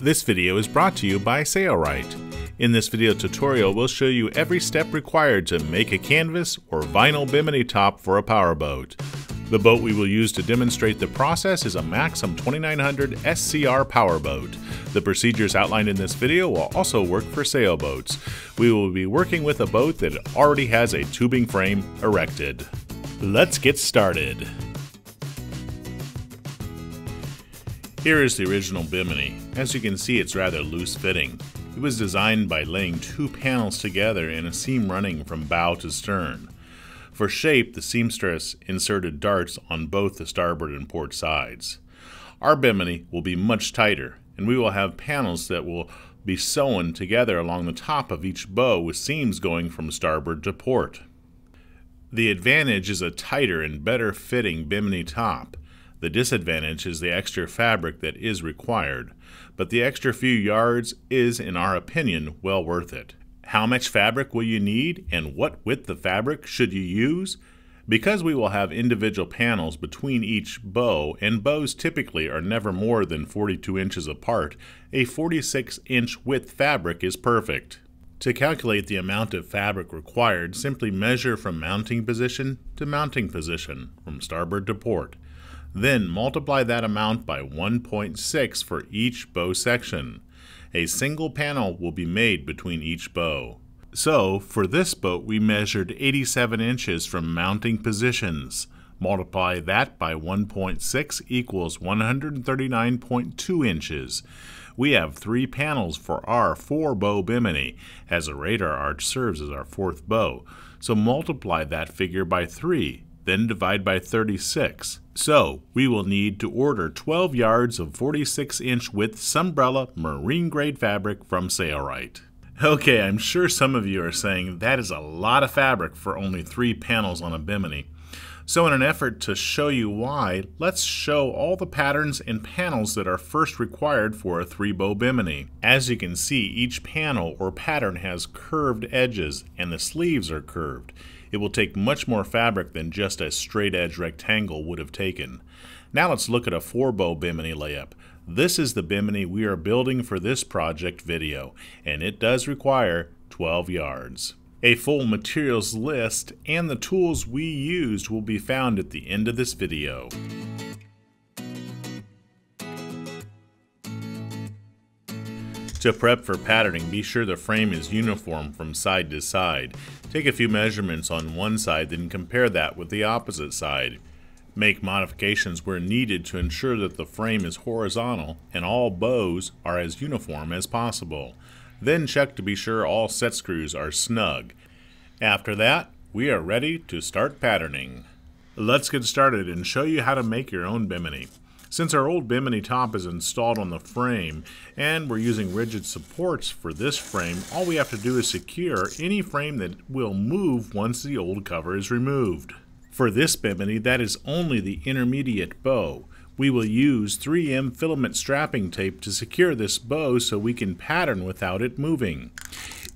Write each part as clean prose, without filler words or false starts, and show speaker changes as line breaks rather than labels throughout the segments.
This video is brought to you by Sout. In this video tutorial, we'll show you every step required to make a canvas or vinyl bimini top for a powerboat. The boat we will use to demonstrate the process is a Maxum 2900 SCR powerboat. The procedures outlined in this video will also work for sailboats. We will be working with a boat that already has a tubing frame erected. Let's get started. Here is the original bimini. As you can see, it's rather loose fitting. It was designed by laying two panels together in a seam running from bow to stern. For shape, the seamstress inserted darts on both the starboard and port sides. Our bimini will be much tighter, and we will have panels that will be sewn together along the top of each bow with seams going from starboard to port. The advantage is a tighter and better fitting bimini top. The disadvantage is the extra fabric that is required, but the extra few yards is, in our opinion, well worth it. How much fabric will you need, and what width of fabric should you use? Because we will have individual panels between each bow, and bows typically are never more than 42 inches apart, a 46-inch width fabric is perfect. To calculate the amount of fabric required, simply measure from mounting position to mounting position, from starboard to port. Then multiply that amount by 1.6 for each bow section. A single panel will be made between each bow. So, for this boat we measured 87 inches from mounting positions. Multiply that by 1.6 equals 139.2 inches. We have 3 panels for our 4-bow bimini, as a radar arch serves as our 4th bow. So multiply that figure by 3. Then divide by 36. So, we will need to order 12 yards of 46-inch width Sunbrella marine grade fabric from Sout. Okay, I'm sure some of you are saying that is a lot of fabric for only 3 panels on a bimini. So in an effort to show you why, let's show all the patterns and panels that are first required for a 3-bow bimini. As you can see, each panel or pattern has curved edges and the sleeves are curved. It will take much more fabric than just a straight edge rectangle would have taken. Now let's look at a 4-bow bimini layup. This is the bimini we are building for this project video, and it does require 12 yards. A full materials list and the tools we used will be found at the end of this video. To prep for patterning, be sure the frame is uniform from side to side. Take a few measurements on one side, then compare that with the opposite side. Make modifications where needed to ensure that the frame is horizontal and all bows are as uniform as possible. Then check to be sure all set screws are snug. After that, we are ready to start patterning. Let's get started and show you how to make your own bimini. Since our old bimini top is installed on the frame and we're using rigid supports for this frame, all we have to do is secure any frame that will move once the old cover is removed. For this bimini, that is only the intermediate bow. We will use 3M filament strapping tape to secure this bow so we can pattern without it moving.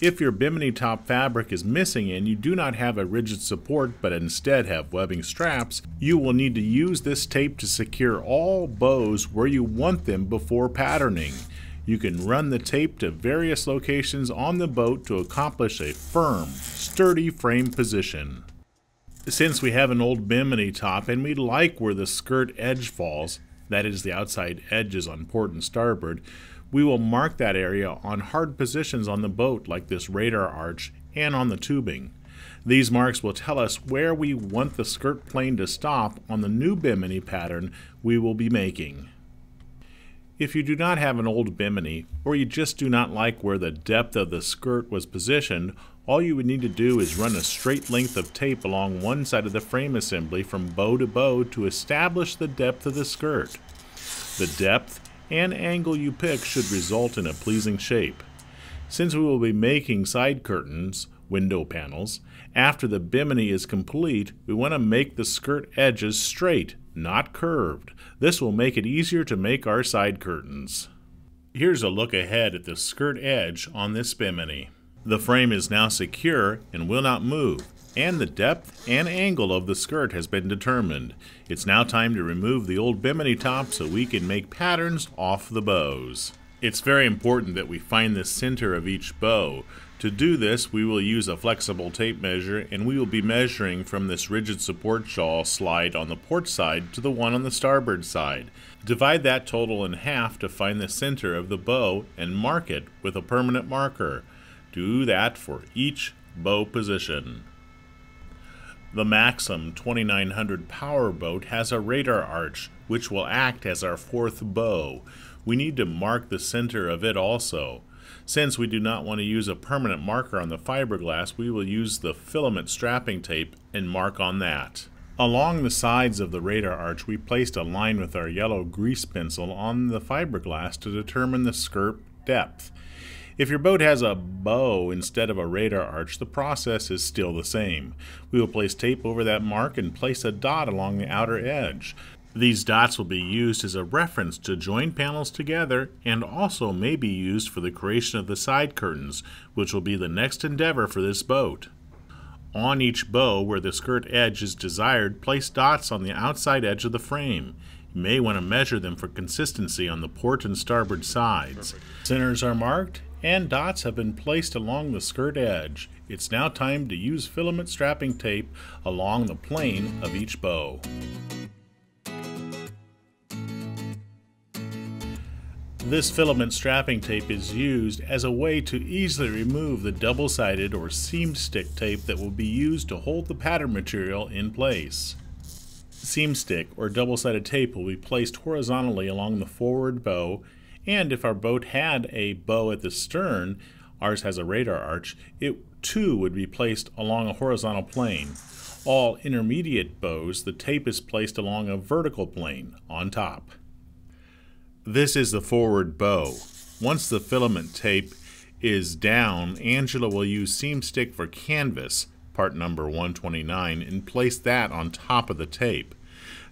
If your bimini top fabric is missing and you do not have a rigid support but instead have webbing straps, you will need to use this tape to secure all bows where you want them before patterning. You can run the tape to various locations on the boat to accomplish a firm, sturdy frame position. Since we have an old bimini top and we like where the skirt edge falls, that is the outside edges on port and starboard, we will mark that area on hard positions on the boat like this radar arch and on the tubing. These marks will tell us where we want the skirt plane to stop on the new bimini pattern we will be making. If you do not have an old bimini, or you just do not like where the depth of the skirt was positioned, all you would need to do is run a straight length of tape along one side of the frame assembly from bow to bow to establish the depth of the skirt. The depth and angle you pick should result in a pleasing shape. Since we will be making side curtains, window panels, after the bimini is complete, we want to make the skirt edges straight, not curved. This will make it easier to make our side curtains. Here's a look ahead at the skirt edge on this bimini. The frame is now secure and will not move, and the depth and angle of the skirt has been determined. It's now time to remove the old bimini top so we can make patterns off the bows. It's very important that we find the center of each bow. To do this, we will use a flexible tape measure, and we will be measuring from this rigid support jaw slide on the port side to the one on the starboard side. Divide that total in half to find the center of the bow and mark it with a permanent marker. Do that for each bow position. The Maxum 2900 Powerboat has a radar arch, which will act as our fourth bow. We need to mark the center of it also. Since we do not want to use a permanent marker on the fiberglass, we will use the filament strapping tape and mark on that. Along the sides of the radar arch, we placed a line with our yellow grease pencil on the fiberglass to determine the skirt depth. If your boat has a bow instead of a radar arch, the process is still the same. We will place tape over that mark and place a dot along the outer edge. These dots will be used as a reference to join panels together and also may be used for the creation of the side curtains, which will be the next endeavor for this boat. On each bow where the skirt edge is desired, place dots on the outside edge of the frame. You may want to measure them for consistency on the port and starboard sides. Centers are marked and dots have been placed along the skirt edge. It's now time to use filament strapping tape along the plane of each bow. This filament strapping tape is used as a way to easily remove the double-sided or seam stick tape that will be used to hold the pattern material in place. Seam stick or double-sided tape will be placed horizontally along the forward bow, and if our boat had a bow at the stern, ours has a radar arch, it too would be placed along a horizontal plane. All intermediate bows, the tape is placed along a vertical plane on top. This is the forward bow. Once the filament tape is down, Angela will use seam stick for canvas, part number 129, and place that on top of the tape.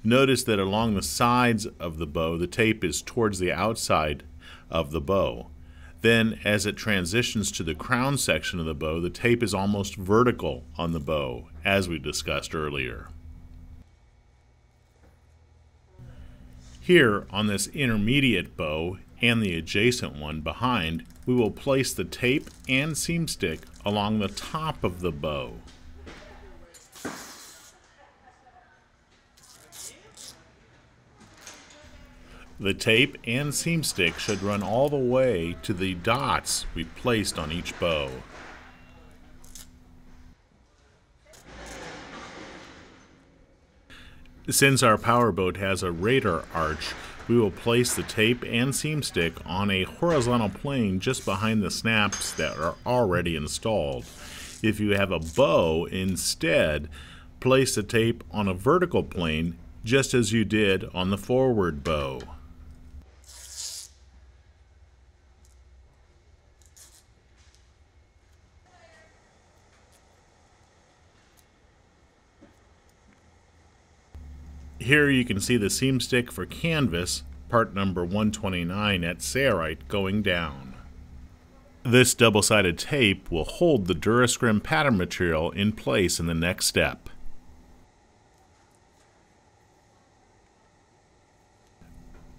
Notice that along the sides of the bow, the tape is towards the outside of the bow. Then, as it transitions to the crown section of the bow, the tape is almost vertical on the bow, as we discussed earlier. Here, on this intermediate bow and the adjacent one behind, we will place the tape and seam stick along the top of the bow. The tape and seam stick should run all the way to the dots we placed on each bow. Since our powerboat has a radar arch, we will place the tape and seam stick on a horizontal plane just behind the snaps that are already installed. If you have a bow instead, place the tape on a vertical plane just as you did on the forward bow. Here you can see the seam stick for canvas, part number 129 at Sailboat going down. This double-sided tape will hold the Durascrim pattern material in place in the next step.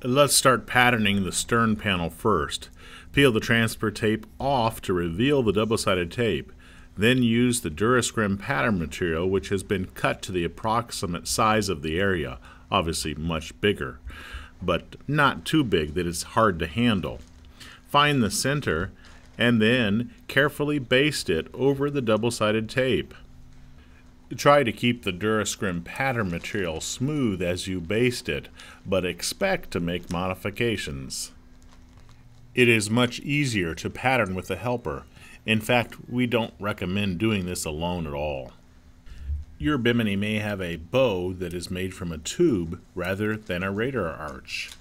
Let's start patterning the stern panel first. Peel the transfer tape off to reveal the double-sided tape. Then use the Durascrim pattern material, which has been cut to the approximate size of the area, obviously much bigger, but not too big that it's hard to handle. Find the center and then carefully baste it over the double-sided tape. Try to keep the Durascrim pattern material smooth as you baste it, but expect to make modifications. It is much easier to pattern with a helper. In fact, we don't recommend doing this alone at all. Your bimini may have a bow that is made from a tube rather than a radar arch.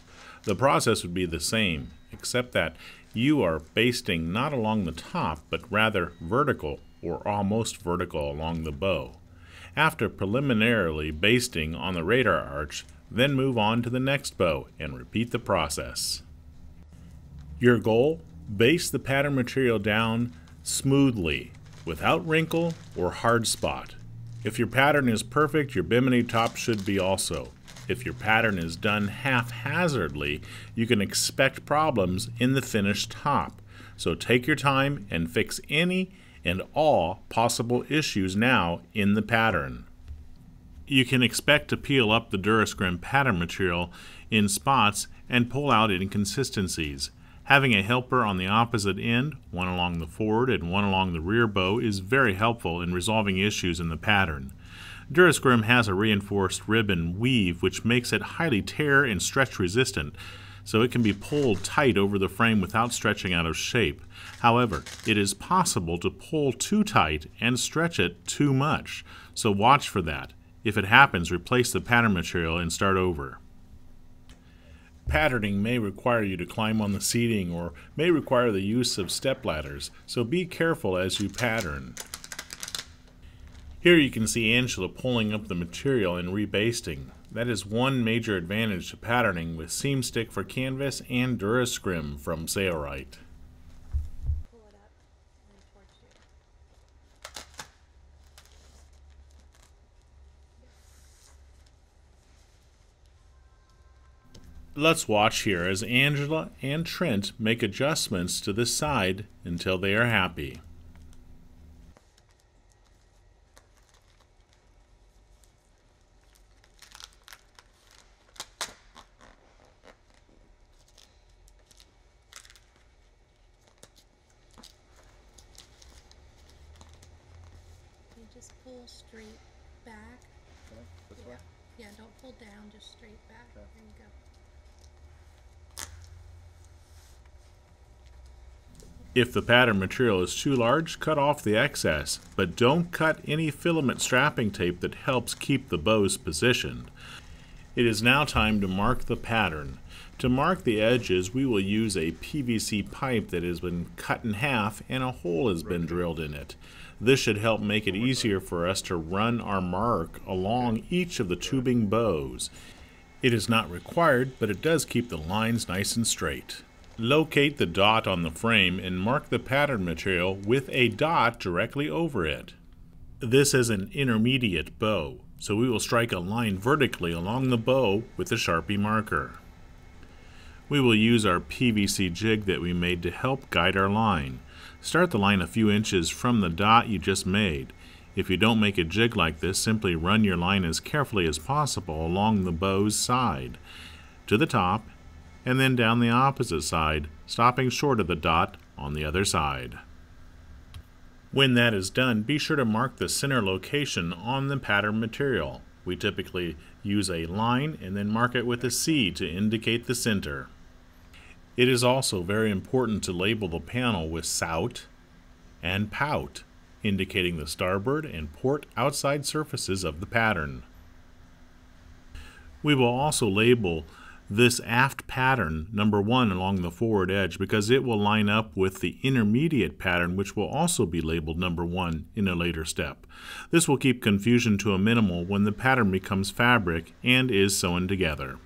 The process would be the same, except that you are basting not along the top, but rather vertical or almost vertical along the bow. After preliminarily basting on the radar arch, then move on to the next bow and repeat the process. Your goal? Baste the pattern material down smoothly, without wrinkle or hard spot. If your pattern is perfect, your bimini top should be also. If your pattern is done haphazardly, you can expect problems in the finished top. So take your time and fix any and all possible issues now in the pattern. You can expect to peel up the Durascrim pattern material in spots and pull out inconsistencies. Having a helper on the opposite end, one along the forward and one along the rear bow, is very helpful in resolving issues in the pattern. Durascrim has a reinforced ribbon weave which makes it highly tear and stretch resistant, so it can be pulled tight over the frame without stretching out of shape. However, it is possible to pull too tight and stretch it too much, so watch for that. If it happens, replace the pattern material and start over. Patterning may require you to climb on the seating or may require the use of stepladders, so be careful as you pattern. Here you can see Angela pulling up the material and rebasting. That is one major advantage to patterning with seam stick for canvas and Durascrim from Sailrite.
Pull it up and towards you.
Let's watch here as Angela and Trent make adjustments to this side until they are happy.
You just pull straight back.
This
Yeah.
way?
Yeah, don't pull down, just straight back.
Okay.
There you go.
If the pattern material is too large, cut off the excess, but don't cut any filament strapping tape that helps keep the bows positioned. It is now time to mark the pattern. To mark the edges, we will use a PVC pipe that has been cut in half and a hole has been drilled in it. This should help make it easier for us to run our mark along each of the tubing bows. It is not required, but it does keep the lines nice and straight. Locate the dot on the frame and mark the pattern material with a dot directly over it. This is an intermediate bow, so we will strike a line vertically along the bow with a Sharpie marker. We will use our PVC jig that we made to help guide our line. Start the line a few inches from the dot you just made. If you don't make a jig like this, simply run your line as carefully as possible along the bow's side, to the top, and then down the opposite side, stopping short of the dot on the other side. When that is done, be sure to mark the center location on the pattern material. We typically use a line and then mark it with a C to indicate the center. It is also very important to label the panel with Sout and Pout, indicating the starboard and port outside surfaces of the pattern. We will also label this aft pattern number 1 along the forward edge because it will line up with the intermediate pattern, which will also be labeled number 1 in a later step. This will keep confusion to a minimal when the pattern becomes fabric and is sewn together.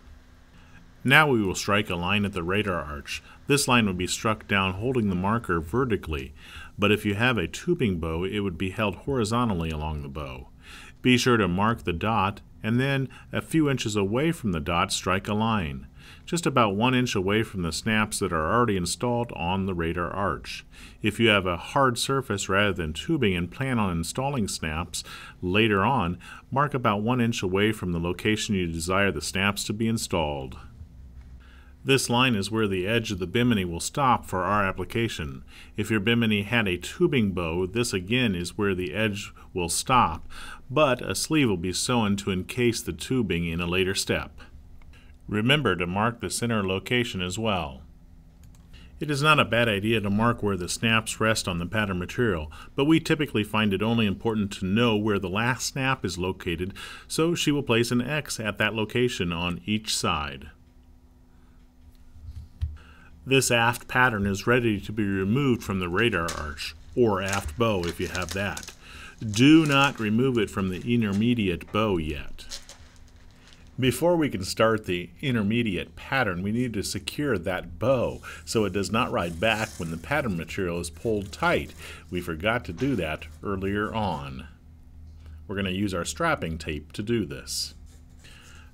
Now we will strike a line at the radar arch. This line would be struck down holding the marker vertically, but if you have a tubing bow, it would be held horizontally along the bow. Be sure to mark the dot and then a few inches away from the dot strike a line, just about 1 inch away from the snaps that are already installed on the radar arch. If you have a hard surface rather than tubing and plan on installing snaps later on, mark about 1 inch away from the location you desire the snaps to be installed. This line is where the edge of the bimini will stop for our application. If your bimini had a tubing bow, this again is where the edge will stop, but a sleeve will be sewn to encase the tubing in a later step. Remember to mark the center location as well. It is not a bad idea to mark where the snaps rest on the pattern material, but we typically find it only important to know where the last snap is located, so she will place an X at that location on each side. This aft pattern is ready to be removed from the radar arch, or aft bow if you have that. Do not remove it from the intermediate bow yet. Before we can start the intermediate pattern, we need to secure that bow so it does not ride back when the pattern material is pulled tight. We forgot to do that earlier on. We're going to use our strapping tape to do this.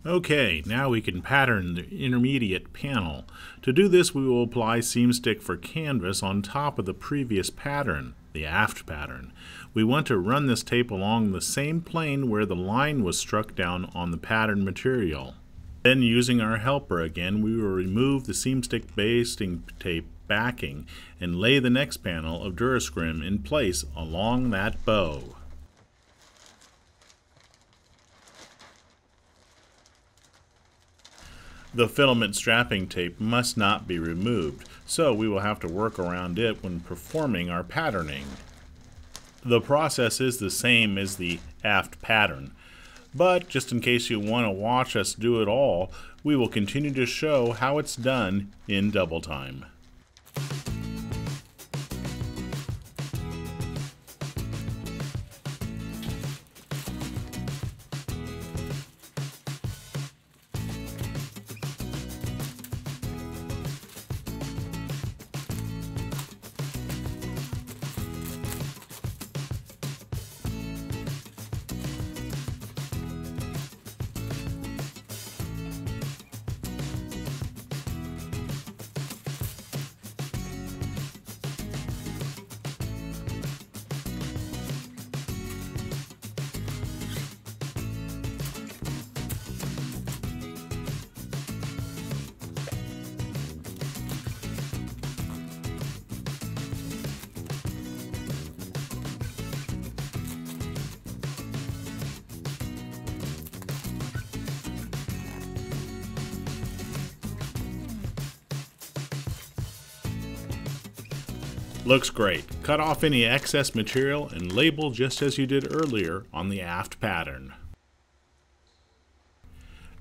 Okay, now we can pattern the intermediate panel. To do this, we will apply seam stick for canvas on top of the previous pattern, the aft pattern. We want to run this tape along the same plane where the line was struck down on the pattern material. Then, using our helper again, we will remove the seam stick basting tape backing and lay the next panel of Durascrim in place along that bow. The filament strapping tape must not be removed, so we will have to work around it when performing our patterning. The process is the same as the aft pattern, but just in case you want to watch us do it all, we will continue to show how it's done in double time. Looks great. Cut off any excess material and label just as you did earlier on the aft pattern.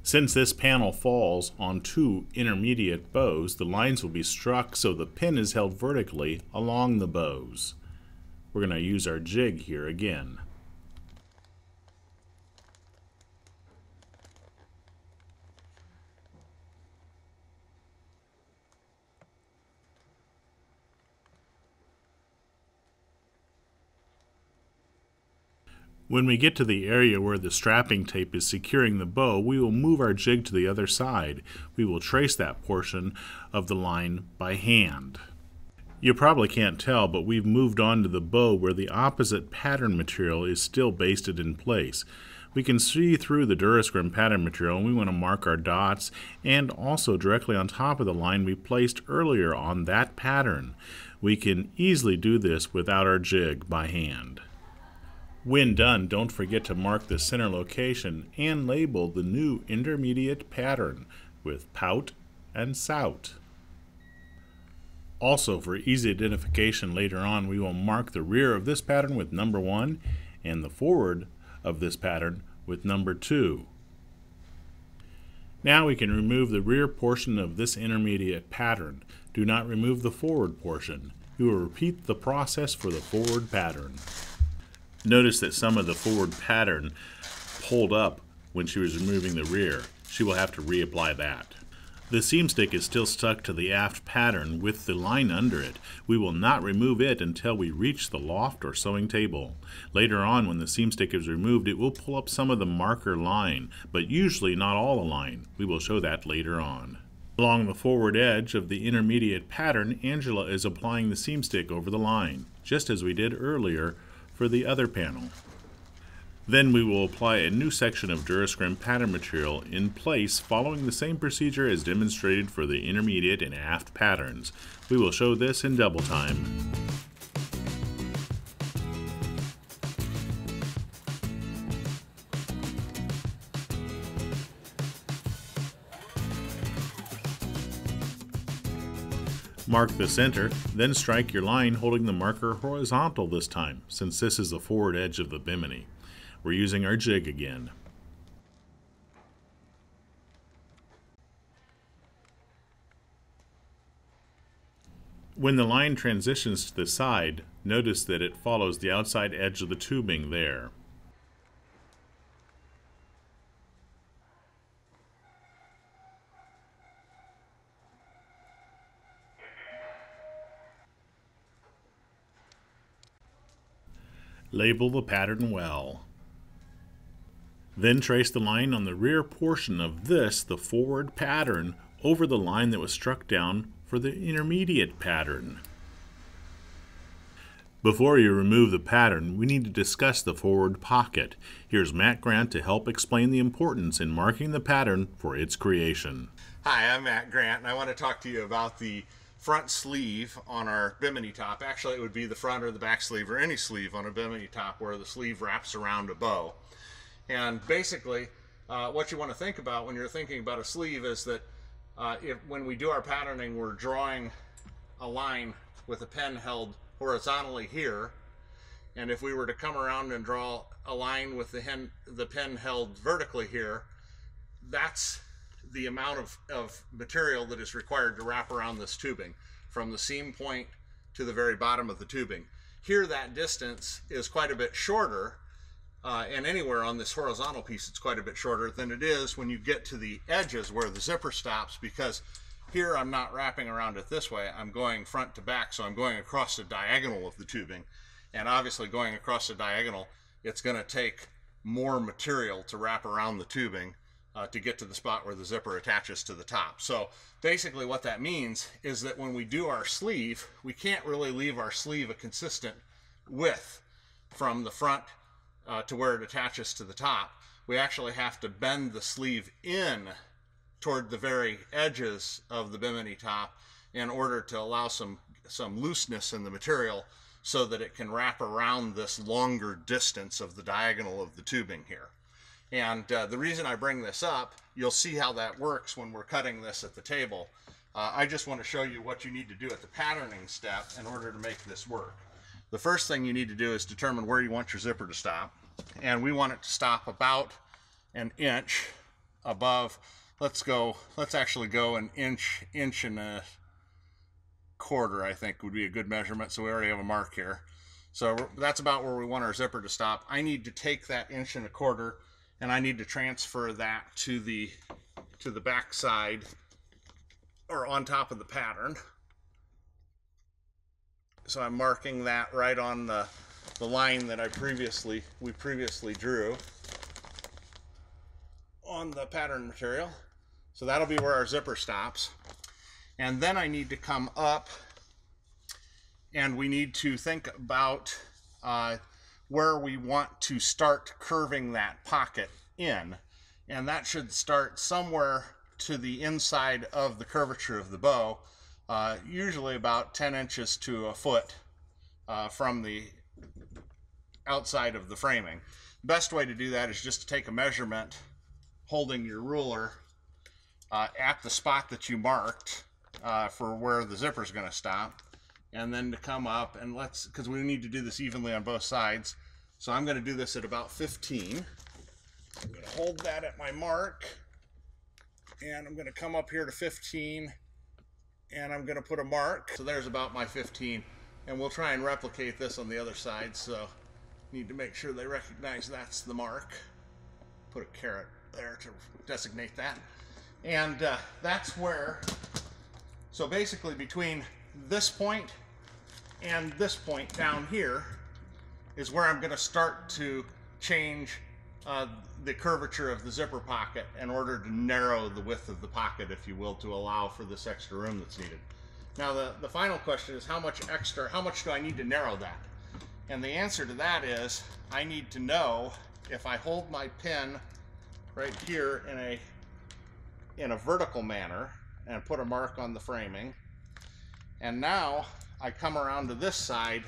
Since this panel falls on two intermediate bows, the lines will be struck so the pin is held vertically along the bows. We're going to use our jig here again. When we get to the area where the strapping tape is securing the bow, we will move our jig to the other side. We will trace that portion of the line by hand. You probably can't tell, but we've moved on to the bow where the opposite pattern material is still basted in place. We can see through the Durascrim pattern material, and we want to mark our dots and also directly on top of the line we placed earlier on that pattern. We can easily do this without our jig by hand. When done, don't forget to mark the center location and label the new intermediate pattern with Pout and Sout. Also, for easy identification later on, we will mark the rear of this pattern with number 1 and the forward of this pattern with number 2. Now we can remove the rear portion of this intermediate pattern. Do not remove the forward portion. We will repeat the process for the forward pattern. Notice that some of the forward pattern pulled up when she was removing the rear. She will have to reapply that. The seam stick is still stuck to the aft pattern with the line under it. We will not remove it until we reach the loft or sewing table. Later on, when the seam stick is removed, it will pull up some of the marker line, but usually not all the line. We will show that later on. Along the forward edge of the intermediate pattern, Angela is applying the seam stick over the line, just as we did earlier for the other panel. Then we will apply a new section of Durascrim pattern material in place following the same procedure as demonstrated for the intermediate and aft patterns. We will show this in double time. Mark the center, then strike your line holding the marker horizontal this time, since this is the forward edge of the bimini. We're using our jig again. When the line transitions to the side, notice that it follows the outside edge of the tubing there. Label the pattern well. Then trace the line on the rear portion of this, the forward pattern, over the line that was struck down for the intermediate pattern. Before you remove the pattern, we need to discuss the forward pocket. Here's Matt Grant to help explain the importance in marking the pattern for its creation.
Hi, I'm Matt Grant, and I want to talk to you about the front sleeve on our bimini top. Actually, it would be the front or the back sleeve or any sleeve on a bimini top where the sleeve wraps around a bow. And basically, what you want to think about when you're thinking about a sleeve is that when we do our patterning, we're drawing a line with a pen held horizontally here, and if we were to come around and draw a line with the pen held vertically here, that's the amount of material that is required to wrap around this tubing from the seam point to the very bottom of the tubing. Here that distance is quite a bit shorter, and anywhere on this horizontal piece it's quite a bit shorter than it is when you get to the edges where the zipper stops, because here I'm not wrapping around it this way, I'm going front to back, so I'm going across the diagonal of the tubing. And obviously going across the diagonal, it's going to take more material to wrap around the tubing to get to the spot where the zipper attaches to the top. So basically what that means is that when we do our sleeve, we can't really leave our sleeve a consistent width from the front to where it attaches to the top. We actually have to bend the sleeve in toward the very edges of the bimini top in order to allow some looseness in the material so that it can wrap around this longer distance of the diagonal of the tubing here. And the reason I bring this up, you'll see how that works when we're cutting this at the table. I just want to show you what you need to do at the patterning step in order to make this work. The first thing you need to do is determine where you want your zipper to stop. And we want it to stop about an inch above. Let's actually go an inch and a quarter, I think would be a good measurement. So we already have a mark here. So that's about where we want our zipper to stop. I need to take that inch and a quarter and I need to transfer that to the back side or on top of the pattern. So I'm marking that right on the line that we previously drew on the pattern material. So that'll be where our zipper stops. And then I need to come up and we need to think about where we want to start curving that pocket in. And that should start somewhere to the inside of the curvature of the bow, usually about 10 inches to a foot from the outside of the framing. The best way to do that is just to take a measurement holding your ruler at the spot that you marked for where the zipper is going to stop, and then to come up and because we need to do this evenly on both sides, so I'm going to do this at about 15. I'm going to hold that at my mark, and I'm going to come up here to 15, and I'm going to put a mark. So there's about my 15, and we'll try and replicate this on the other side, so need to make sure they recognize that's the mark. Put a caret there to designate that. And that's where, so basically between this point and this point down here is where I'm going to start to change the curvature of the zipper pocket in order to narrow the width of the pocket, if you will, to allow for this extra room that's needed. Now the final question is how much do I need to narrow that? And the answer to that is I need to know if I hold my pen right here in a vertical manner and put a mark on the framing, and now I come around to this side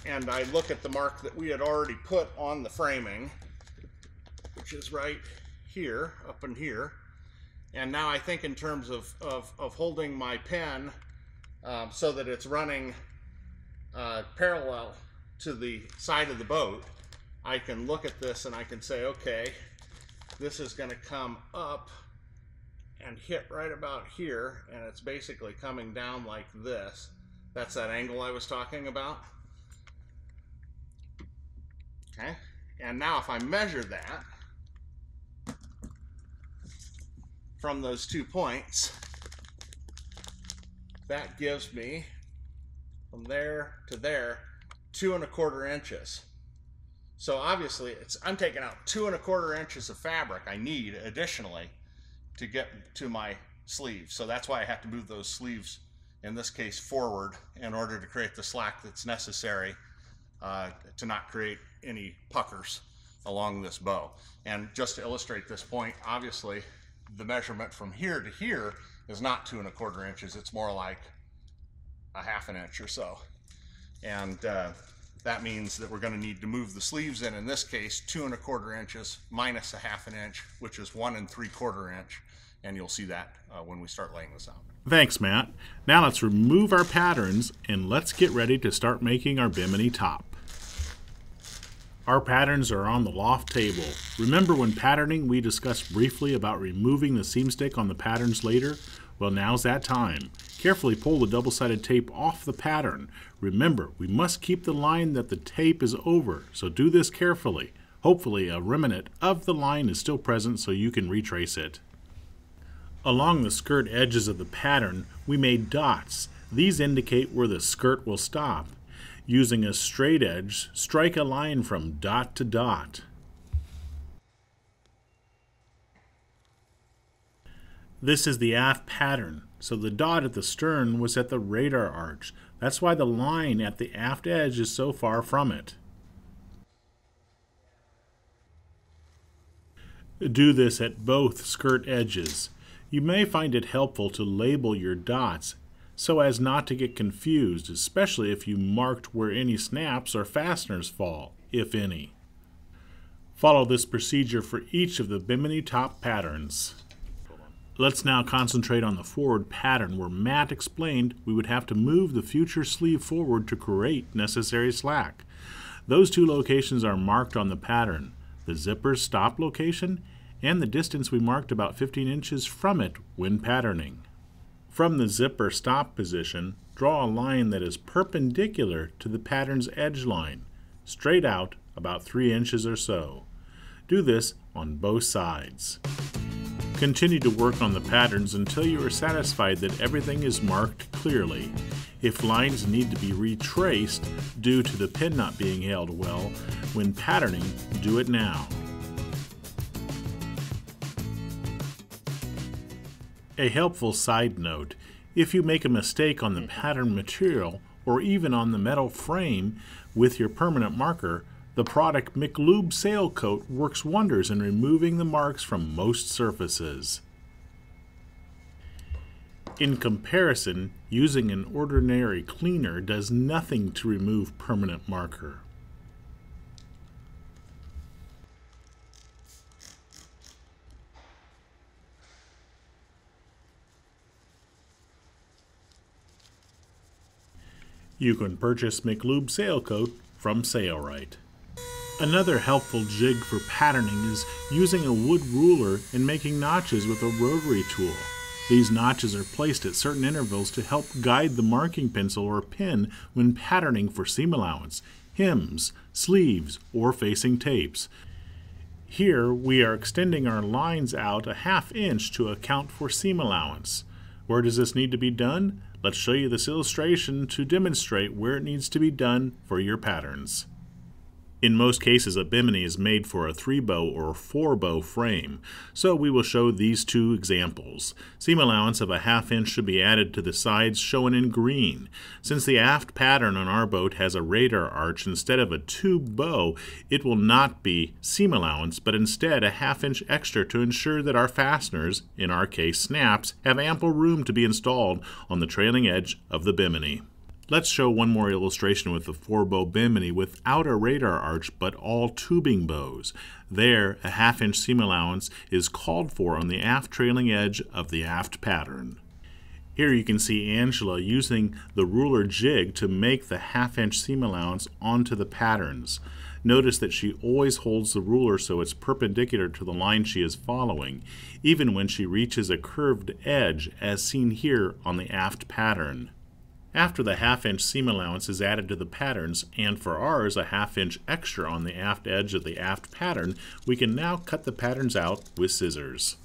and I look at the mark that we had already put on the framing, which is right here, up in here, and now I think in terms of holding my pen so that it's running parallel to the side of the boat. I can look at this and I can say, okay, this is going to come up and hit right about here, and it's basically coming down like this. That's that angle I was talking about. Okay, and now if I measure that from those 2 points, that gives me from there to there 2¼ inches. So obviously I'm taking out 2¼ inches of fabric I need additionally to get to my sleeves. So that's why I have to move those sleeves, in this case, forward in order to create the slack that's necessary to not create any puckers along this bow. And just to illustrate this point, obviously the measurement from here to here is not 2¼ inches. It's more like 1/2 inch or so. And that means that we're going to need to move the sleeves in this case, 2¼ inches minus 1/2 inch, which is 1¾ inch. And you'll see that when we start laying this out.
Thanks, Matt. Now let's remove our patterns and let's get ready to start making our bimini top. Our patterns are on the loft table. Remember when patterning we discussed briefly about removing the seam stick on the patterns later? Well, now's that time. Carefully pull the double-sided tape off the pattern. Remember, we must keep the line that the tape is over, so do this carefully. Hopefully a remnant of the line is still present so you can retrace it. Along the skirt edges of the pattern, we made dots. These indicate where the skirt will stop. Using a straight edge, strike a line from dot to dot. This is the aft pattern, so the dot at the stern was at the radar arch. That's why the line at the aft edge is so far from it. Do this at both skirt edges. You may find it helpful to label your dots so as not to get confused, especially if you marked where any snaps or fasteners fall, if any. Follow this procedure for each of the bimini top patterns. Let's now concentrate on the forward pattern where Matt explained we would have to move the future sleeve forward to create necessary slack. Those two locations are marked on the pattern, the zipper's stop location and the distance we marked about 15 inches from it when patterning. From the zipper stop position, draw a line that is perpendicular to the pattern's edge line, straight out about 3 inches or so. Do this on both sides. Continue to work on the patterns until you are satisfied that everything is marked clearly. If lines need to be retraced due to the pin not being held well when patterning, do it now. A helpful side note, if you make a mistake on the pattern material or even on the metal frame with your permanent marker, the product Maxum Sail Coat works wonders in removing the marks from most surfaces. In comparison, using an ordinary cleaner does nothing to remove permanent marker. You can purchase Maxum Sail Coat from Sailrite. Another helpful jig for patterning is using a wood ruler and making notches with a rotary tool. These notches are placed at certain intervals to help guide the marking pencil or pin when patterning for seam allowance, hems, sleeves, or facing tapes. Here we are extending our lines out a 1/2 inch to account for seam allowance. Where does this need to be done? Let's show you this illustration to demonstrate where it needs to be done for your patterns. In most cases, a bimini is made for a 3-bow or 4-bow frame, so we will show these two examples. Seam allowance of a 1/2 inch should be added to the sides shown in green. Since the aft pattern on our boat has a radar arch instead of a tube bow, it will not be seam allowance, but instead a 1/2 inch extra to ensure that our fasteners, in our case snaps, have ample room to be installed on the trailing edge of the bimini. Let's show one more illustration with the 4-bow bimini without a radar arch but all tubing bows. There, a 1/2 inch seam allowance is called for on the aft trailing edge of the aft pattern. Here you can see Angela using the ruler jig to make the 1/2 inch seam allowance onto the patterns. Notice that she always holds the ruler so it's perpendicular to the line she is following, even when she reaches a curved edge as seen here on the aft pattern. After the 1/2 inch seam allowance is added to the patterns, and for ours a 1/2 inch extra on the aft edge of the aft pattern, we can now cut the patterns out with scissors.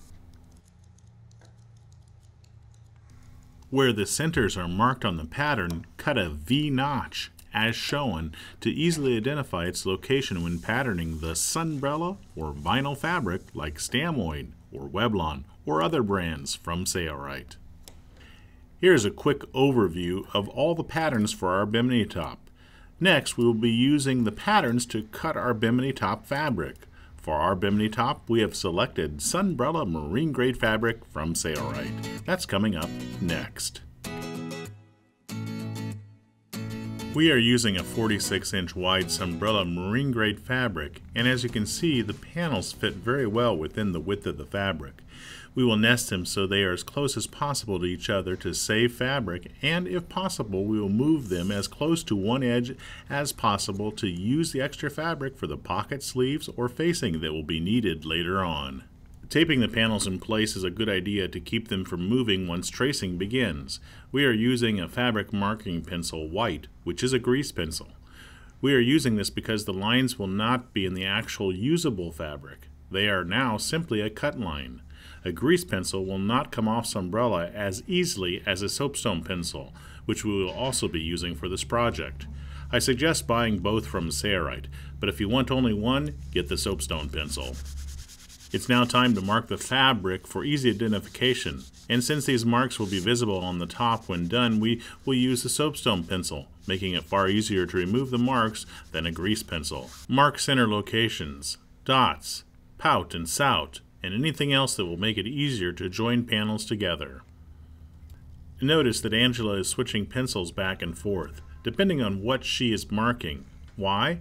Where the centers are marked on the pattern, cut a V notch as shown, to easily identify its location when patterning the sunbrella or vinyl fabric like Stamoid or Weblon or other brands from Sailboat. Here's a quick overview of all the patterns for our bimini top. Next, we will be using the patterns to cut our bimini top fabric. For our bimini top, we have selected Sunbrella marine grade fabric from Sailboat. That's coming up next. We are using a 46-inch wide Sunbrella marine grade fabric, and as you can see, the panels fit very well within the width of the fabric. We will nest them so they are as close as possible to each other to save fabric, and if possible we will move them as close to one edge as possible to use the extra fabric for the pocket sleeves or facing that will be needed later on. Taping the panels in place is a good idea to keep them from moving once tracing begins. We are using a fabric marking pencil white, which is a grease pencil. We are using this because the lines will not be in the actual usable fabric. They are now simply a cut line. A grease pencil will not come off Sunbrella as easily as a soapstone pencil, which we will also be using for this project. I suggest buying both from Sailboat, but if you want only one, get the soapstone pencil. It's now time to mark the fabric for easy identification, and since these marks will be visible on the top when done, we will use the soapstone pencil, making it far easier to remove the marks than a grease pencil. Mark center locations, dots, Pout and Sout, and anything else that will make it easier to join panels together. Notice that Angela is switching pencils back and forth, depending on what she is marking. Why?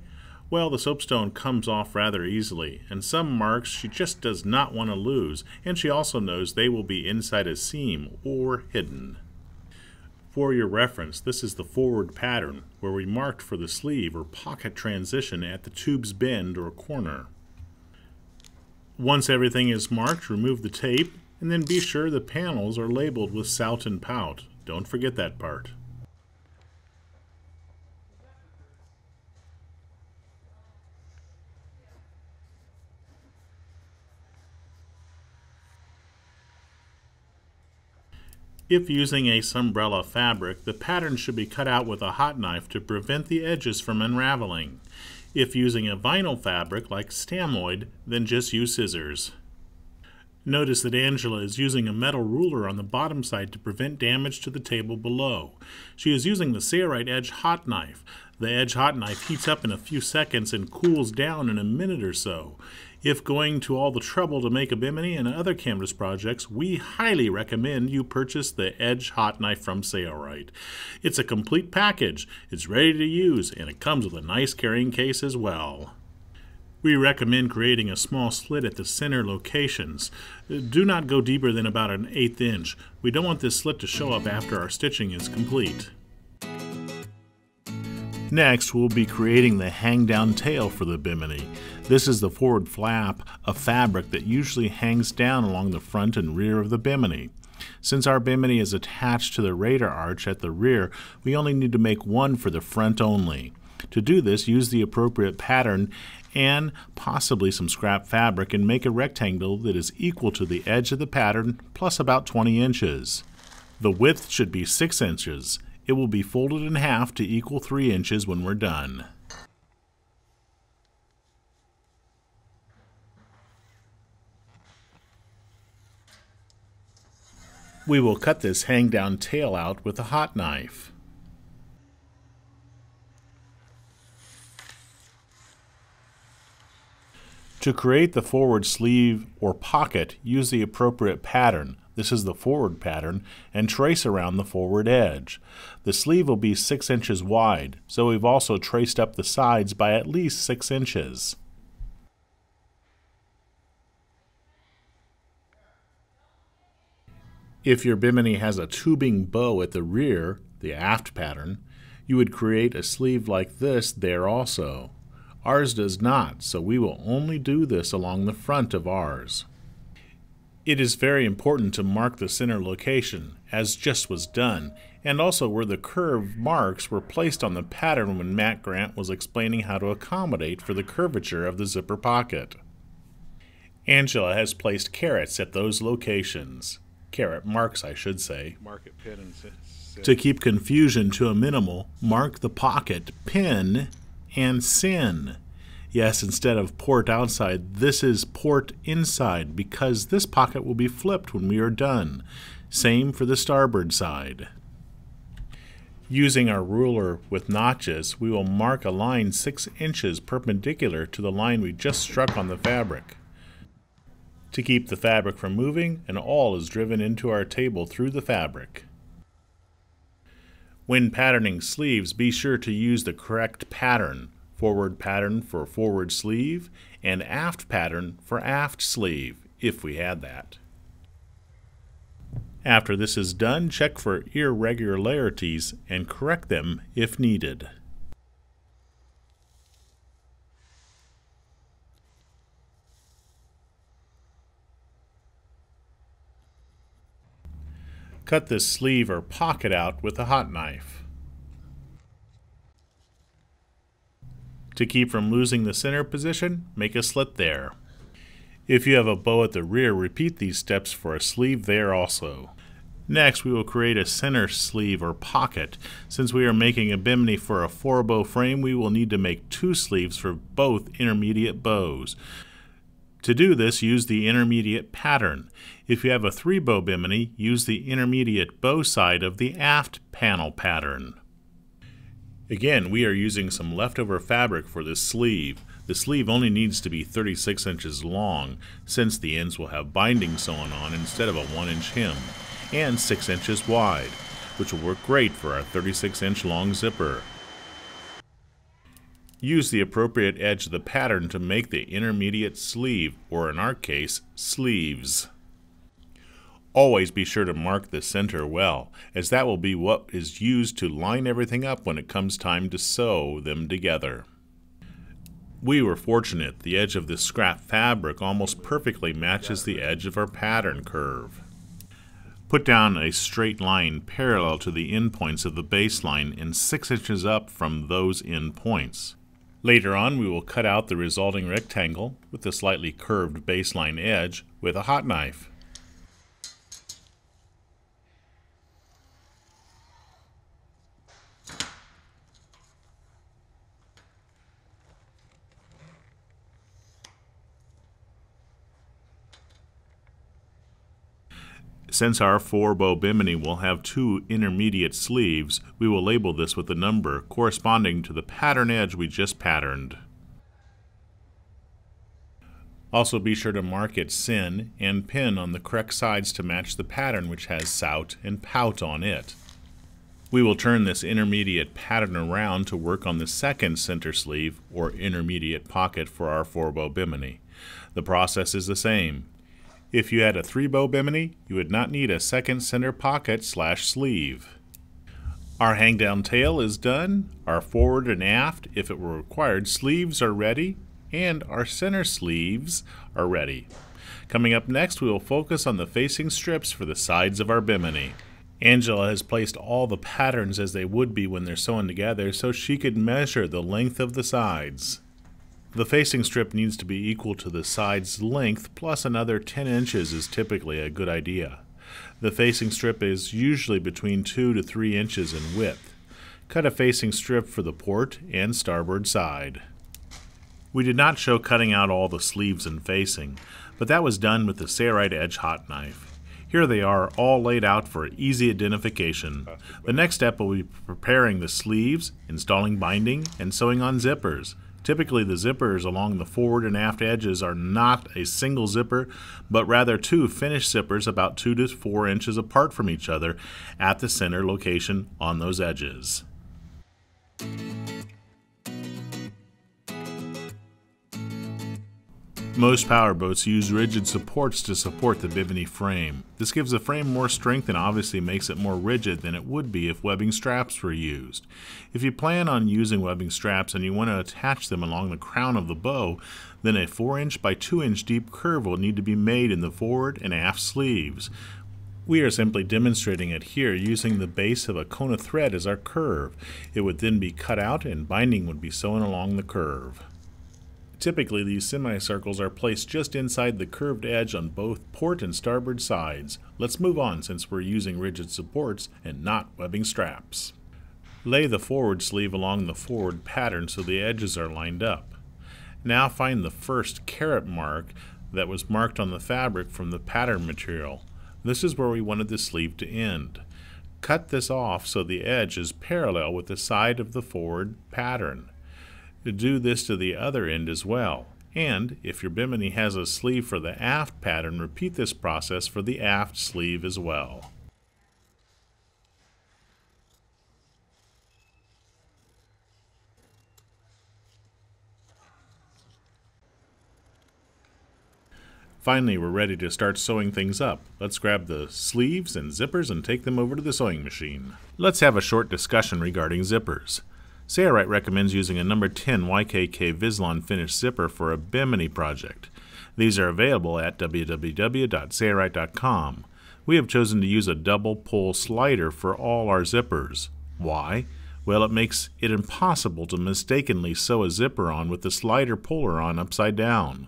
Well, the soapstone comes off rather easily, and some marks she just does not want to lose, and she also knows they will be inside a seam or hidden. For your reference, this is the forward pattern, where we marked for the sleeve or pocket transition at the tube's bend or corner. Once everything is marked, remove the tape, and then be sure the panels are labeled with Sout and Pout. Don't forget that part. If using a Sunbrella fabric, the pattern should be cut out with a hot knife to prevent the edges from unraveling. If using a vinyl fabric like Stamoid, then just use scissors. Notice that Angela is using a metal ruler on the bottom side to prevent damage to the table below. She is using the Sailboat Edge hot knife. The Edge hot knife heats up in a few seconds and cools down in a minute or so. If going to all the trouble to make a bimini and other canvas projects, we highly recommend you purchase the Edge hot knife from Sailboat. It's a complete package, it's ready to use, and it comes with a nice carrying case as well. We recommend creating a small slit at the center locations. Do not go deeper than about an 1/8 inch. We don't want this slit to show up after our stitching is complete. Next, we'll be creating the hang-down tail for the bimini. This is the forward flap of fabric that usually hangs down along the front and rear of the bimini. Since our bimini is attached to the radar arch at the rear, we only need to make one for the front only. To do this, use the appropriate pattern and possibly some scrap fabric and make a rectangle that is equal to the edge of the pattern plus about 20 inches. The width should be 6 inches. It will be folded in half to equal 3 inches when we're done. We will cut this hang-down tail out with a hot knife. To create the forward sleeve or pocket, use the appropriate pattern. This is the forward pattern, and trace around the forward edge. The sleeve will be 6 inches wide, so we've also traced up the sides by at least 6 inches. If your bimini has a tubing bow at the rear, the aft pattern, you would create a sleeve like this there also. Ours does not, so we will only do this along the front of ours. It is very important to mark the center location, as just was done, and also where the curved marks were placed on the pattern when Matt Grant was explaining how to accommodate for the curvature of the zipper pocket. Angela has placed carrots at those locations. caret marks I should say.
Mark it, pin, and sit.
To keep confusion to a minimal, mark the pocket pin and sin. Yes, instead of port outside, this is port inside because this pocket will be flipped when we are done. Same for the starboard side. Using our ruler with notches, we will mark a line 6 inches perpendicular to the line we just struck on the fabric. To keep the fabric from moving, an awl is driven into our table through the fabric. When patterning sleeves, be sure to use the correct pattern. Forward pattern for forward sleeve, and aft pattern for aft sleeve, if we had that. After this is done, check for irregularities and correct them if needed. Cut this sleeve or pocket out with a hot knife. To keep from losing the center position, make a slit there. If you have a bow at the rear, repeat these steps for a sleeve there also. Next, we will create a center sleeve or pocket. Since we are making a bimini for a 4-bow frame, we will need to make 2 sleeves for both intermediate bows. To do this, use the intermediate pattern. If you have a 3-bow bimini, use the intermediate bow side of the aft panel pattern. Again, we are using some leftover fabric for this sleeve. The sleeve only needs to be 36 inches long, since the ends will have binding sewn on instead of a 1-inch hem, and 6 inches wide, which will work great for our 36-inch long zipper. Use the appropriate edge of the pattern to make the intermediate sleeve, or in our case, sleeves. Always be sure to mark the center well, as that will be what is used to line everything up when it comes time to sew them together. We were fortunate, the edge of this scrap fabric almost perfectly matches the edge of our pattern curve. Put down a straight line parallel to the endpoints of the baseline and 6 inches up from those endpoints. Later on, we will cut out the resulting rectangle with the slightly curved baseline edge with a hot knife. Since our 4-bow bimini will have 2 intermediate sleeves, we will label this with a number corresponding to the pattern edge we just patterned. Also be sure to mark its sin and pin on the correct sides to match the pattern which has Sout and Pout on it. We will turn this intermediate pattern around to work on the second center sleeve or intermediate pocket for our 4-bow bimini. The process is the same. If you had a 3-bow bimini, you would not need a second center pocket / sleeve. Our hang-down tail is done, our forward and aft, if it were required, sleeves are ready, and our center sleeves are ready. Coming up next, we will focus on the facing strips for the sides of our bimini. Angela has placed all the patterns as they would be when they're sewn together so she could measure the length of the sides. The facing strip needs to be equal to the side's length, plus another 10 inches is typically a good idea. The facing strip is usually between 2 to 3 inches in width. Cut a facing strip for the port and starboard side. We did not show cutting out all the sleeves and facing, but that was done with the Sailrite Edge hot knife. Here they are, all laid out for easy identification. The next step will be preparing the sleeves, installing binding, and sewing on zippers. Typically, the zippers along the forward and aft edges are not a single zipper, but rather 2 finished zippers about 2 to 4 inches apart from each other at the center location on those edges. Most powerboats use rigid supports to support the bimini frame. This gives the frame more strength and obviously makes it more rigid than it would be if webbing straps were used. If you plan on using webbing straps and you want to attach them along the crown of the bow, then a 4-inch by 2-inch deep curve will need to be made in the forward and aft sleeves. We are simply demonstrating it here using the base of a cone of thread as our curve. It would then be cut out and binding would be sewn along the curve. Typically, these semicircles are placed just inside the curved edge on both port and starboard sides. Let's move on since we're using rigid supports and not webbing straps. Lay the forward sleeve along the forward pattern so the edges are lined up. Now find the first caret mark that was marked on the fabric from the pattern material. This is where we wanted the sleeve to end. Cut this off so the edge is parallel with the side of the forward pattern. Do this to the other end as well. And if your bimini has a sleeve for the aft pattern, repeat this process for the aft sleeve as well. Finally, we're ready to start sewing things up. Let's grab the sleeves and zippers and take them over to the sewing machine. Let's have a short discussion regarding zippers. Sout recommends using a number 10 YKK Vislon finish zipper for a bimini project. These are available at www.sailboat.com. We have chosen to use a double pull slider for all our zippers. Why? Well, it makes it impossible to mistakenly sew a zipper on with the slider puller on upside down.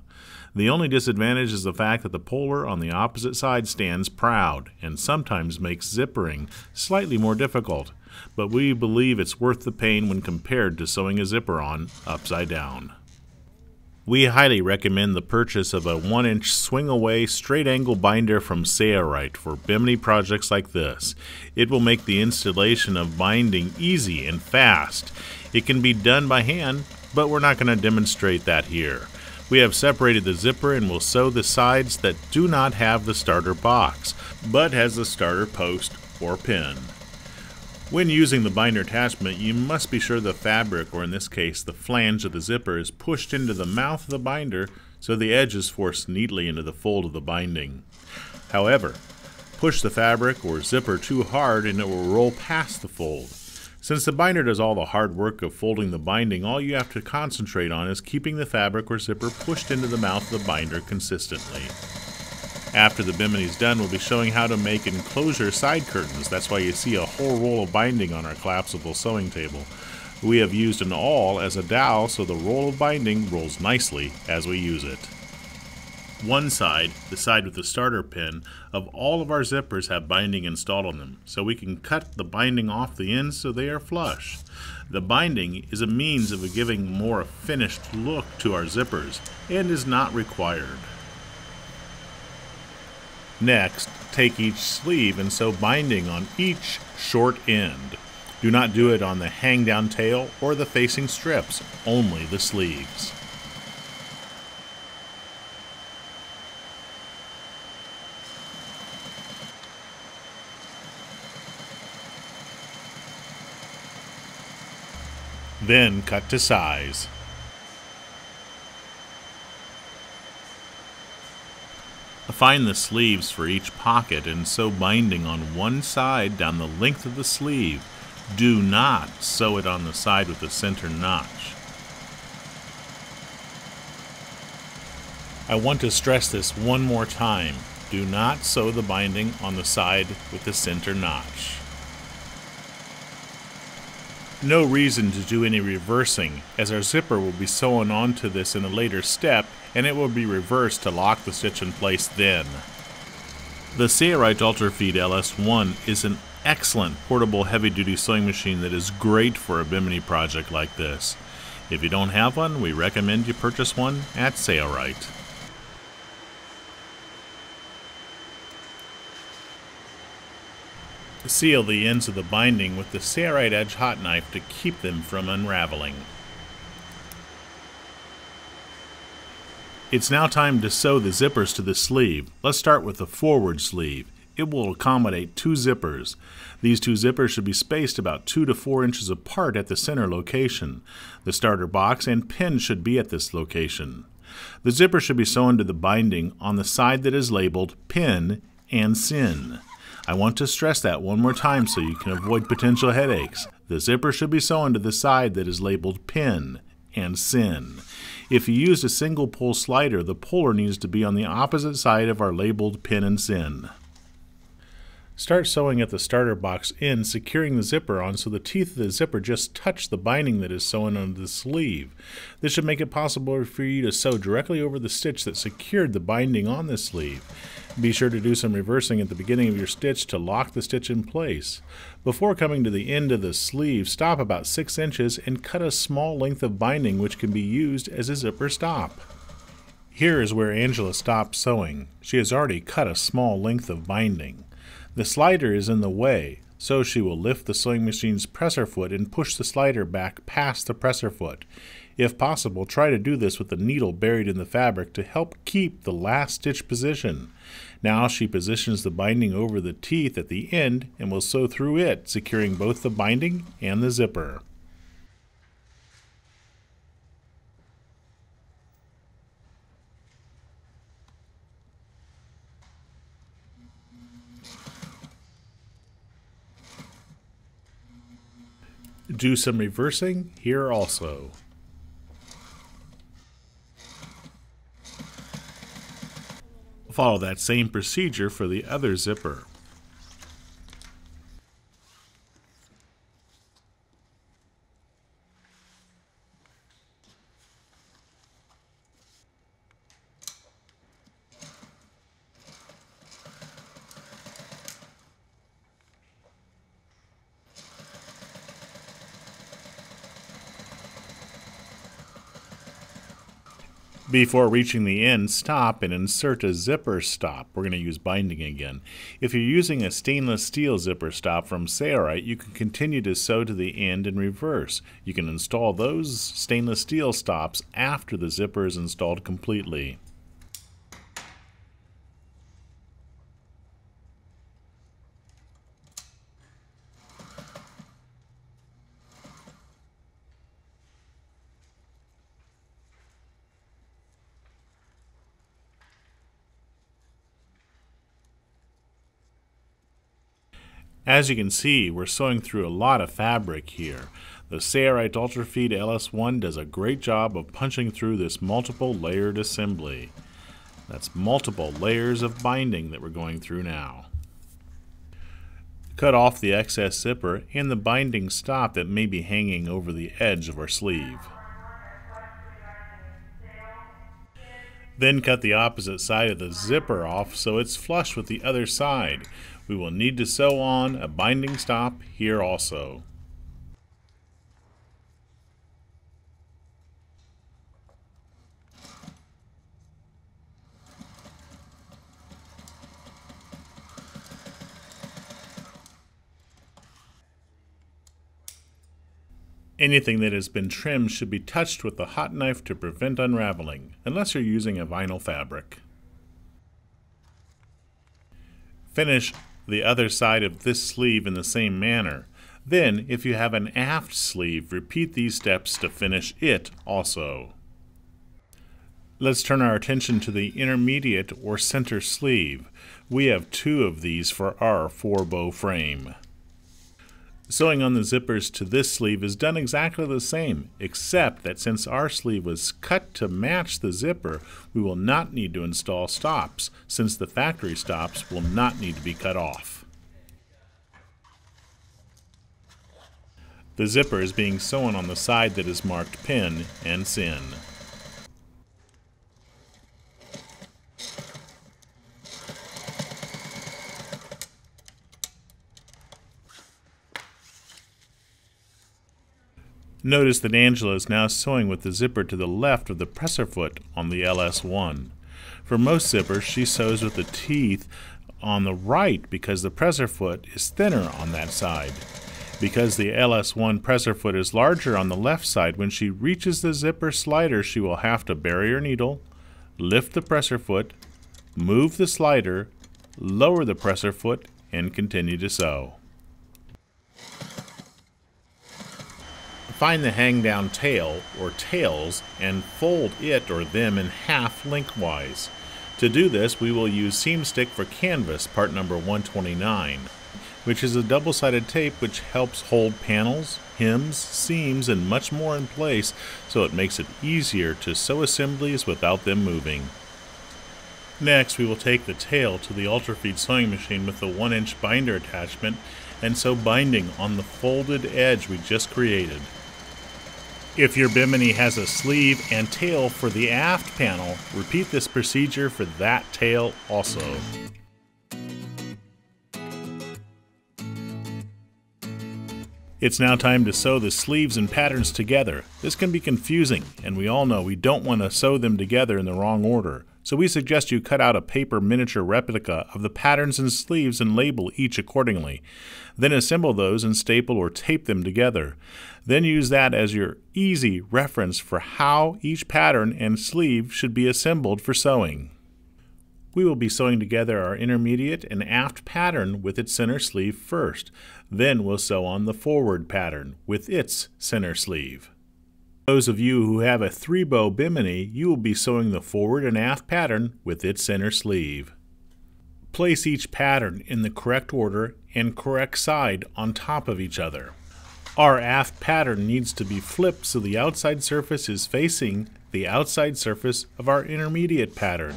The only disadvantage is the fact that the puller on the opposite side stands proud and sometimes makes zippering slightly more difficult, but we believe it's worth the pain when compared to sewing a zipper on upside down. We highly recommend the purchase of a 1-inch swing-away straight-angle binder from Sout for bimini projects like this. It will make the installation of binding easy and fast. It can be done by hand, but we're not going to demonstrate that here. We have separated the zipper and will sew the sides that do not have the starter box, but has the starter post or pin. When using the binder attachment, you must be sure the fabric, or in this case the flange of the zipper, is pushed into the mouth of the binder so the edge is forced neatly into the fold of the binding. However, push the fabric or zipper too hard and it will roll past the fold. Since the binder does all the hard work of folding the binding, all you have to concentrate on is keeping the fabric or zipper pushed into the mouth of the binder consistently. After the bimini is done, we'll be showing how to make enclosure side curtains. That's why you see a whole roll of binding on our collapsible sewing table. We have used an awl as a dowel so the roll of binding rolls nicely as we use it. One side, the side with the starter pin, of all of our zippers have binding installed on them, so we can cut the binding off the ends so they are flush. The binding is a means of giving more finished look to our zippers and is not required. Next, take each sleeve and sew binding on each short end. Do not do it on the hang-down tail or the facing strips, only the sleeves. Then cut to size. Find the sleeves for each pocket and sew binding on one side down the length of the sleeve. Do not sew it on the side with the center notch. I want to stress this one more time. Do not sew the binding on the side with the center notch. No reason to do any reversing, as our zipper will be sewn onto this in a later step, and it will be reversed to lock the stitch in place then. The Sout UltraFeed LS1 is an excellent portable heavy-duty sewing machine that is great for a bimini project like this. If you don't have one, we recommend you purchase one at Sout. Seal the ends of the binding with the Sout Edge hot knife to keep them from unraveling. It's now time to sew the zippers to the sleeve. Let's start with the forward sleeve. It will accommodate 2 zippers. These 2 zippers should be spaced about 2 to 4 inches apart at the center location. The starter box and pin should be at this location. The zipper should be sewn to the binding on the side that is labeled pin and sin. I want to stress that one more time so you can avoid potential headaches. The zipper should be sewn to the side that is labeled pin and sin. If you used a single pull slider, the puller needs to be on the opposite side of our labeled pin and sin. Start sewing at the starter box end, securing the zipper on so the teeth of the zipper just touch the binding that is sewn onto the sleeve. This should make it possible for you to sew directly over the stitch that secured the binding on the sleeve. Be sure to do some reversing at the beginning of your stitch to lock the stitch in place. Before coming to the end of the sleeve, stop about 6 inches and cut a small length of binding which can be used as a zipper stop. Here is where Angela stopped sewing. She has already cut a small length of binding. The slider is in the way, so she will lift the sewing machine's presser foot and push the slider back past the presser foot. If possible, try to do this with the needle buried in the fabric to help keep the last stitch position. Now she positions the binding over the teeth at the end and will sew through it, securing both the binding and the zipper. Do some reversing here also. Follow that same procedure for the other zipper. Before reaching the end, stop and insert a zipper stop. We're going to use binding again. If you're using a stainless steel zipper stop from Sout, you can continue to sew to the end in reverse. You can install those stainless steel stops after the zipper is installed completely. As you can see, we're sewing through a lot of fabric here. The Sout Ultrafeed LS1 does a great job of punching through this multiple layered assembly. That's multiple layers of binding that we're going through now. Cut off the excess zipper and the binding stop that may be hanging over the edge of our sleeve. Then cut the opposite side of the zipper off so it's flush with the other side. We will need to sew on a binding stop here also. Anything that has been trimmed should be touched with a hot knife to prevent unraveling, unless you're using a vinyl fabric. Finish the other side of this sleeve in the same manner. Then, if you have an aft sleeve, repeat these steps to finish it also. Let's turn our attention to the intermediate or center sleeve. We have 2 of these for our 4-bow frame. Sewing on the zippers to this sleeve is done exactly the same, except that since our sleeve was cut to match the zipper, we will not need to install stops, since the factory stops will not need to be cut off. The zipper is being sewn on the side that is marked pin and sin. Notice that Angela is now sewing with the zipper to the left of the presser foot on the LS1. For most zippers, she sews with the teeth on the right because the presser foot is thinner on that side. Because the LS1 presser foot is larger on the left side, when she reaches the zipper slider, she will have to bury her needle, lift the presser foot, move the slider, lower the presser foot, and continue to sew. Find the hang-down tail, or tails, and fold it or them in half lengthwise. To do this, we will use seam stick for canvas, part number 129, which is a double-sided tape which helps hold panels, hems, seams, and much more in place, so it makes it easier to sew assemblies without them moving. Next, we will take the tail to the ultrafeed sewing machine with the 1-inch binder attachment and sew binding on the folded edge we just created. If your bimini has a sleeve and tail for the aft panel, repeat this procedure for that tail also. It's now time to sew the sleeves and patterns together. This can be confusing, and we all know we don't want to sew them together in the wrong order. So we suggest you cut out a paper miniature replica of the patterns and sleeves and label each accordingly. Then assemble those and staple or tape them together. Then use that as your easy reference for how each pattern and sleeve should be assembled for sewing. We will be sewing together our intermediate and aft pattern with its center sleeve first. Then we'll sew on the forward pattern with its center sleeve. Those of you who have a 3-bow bimini, you will be sewing the forward and aft pattern with its center sleeve. Place each pattern in the correct order and correct side on top of each other. Our aft pattern needs to be flipped so the outside surface is facing the outside surface of our intermediate pattern.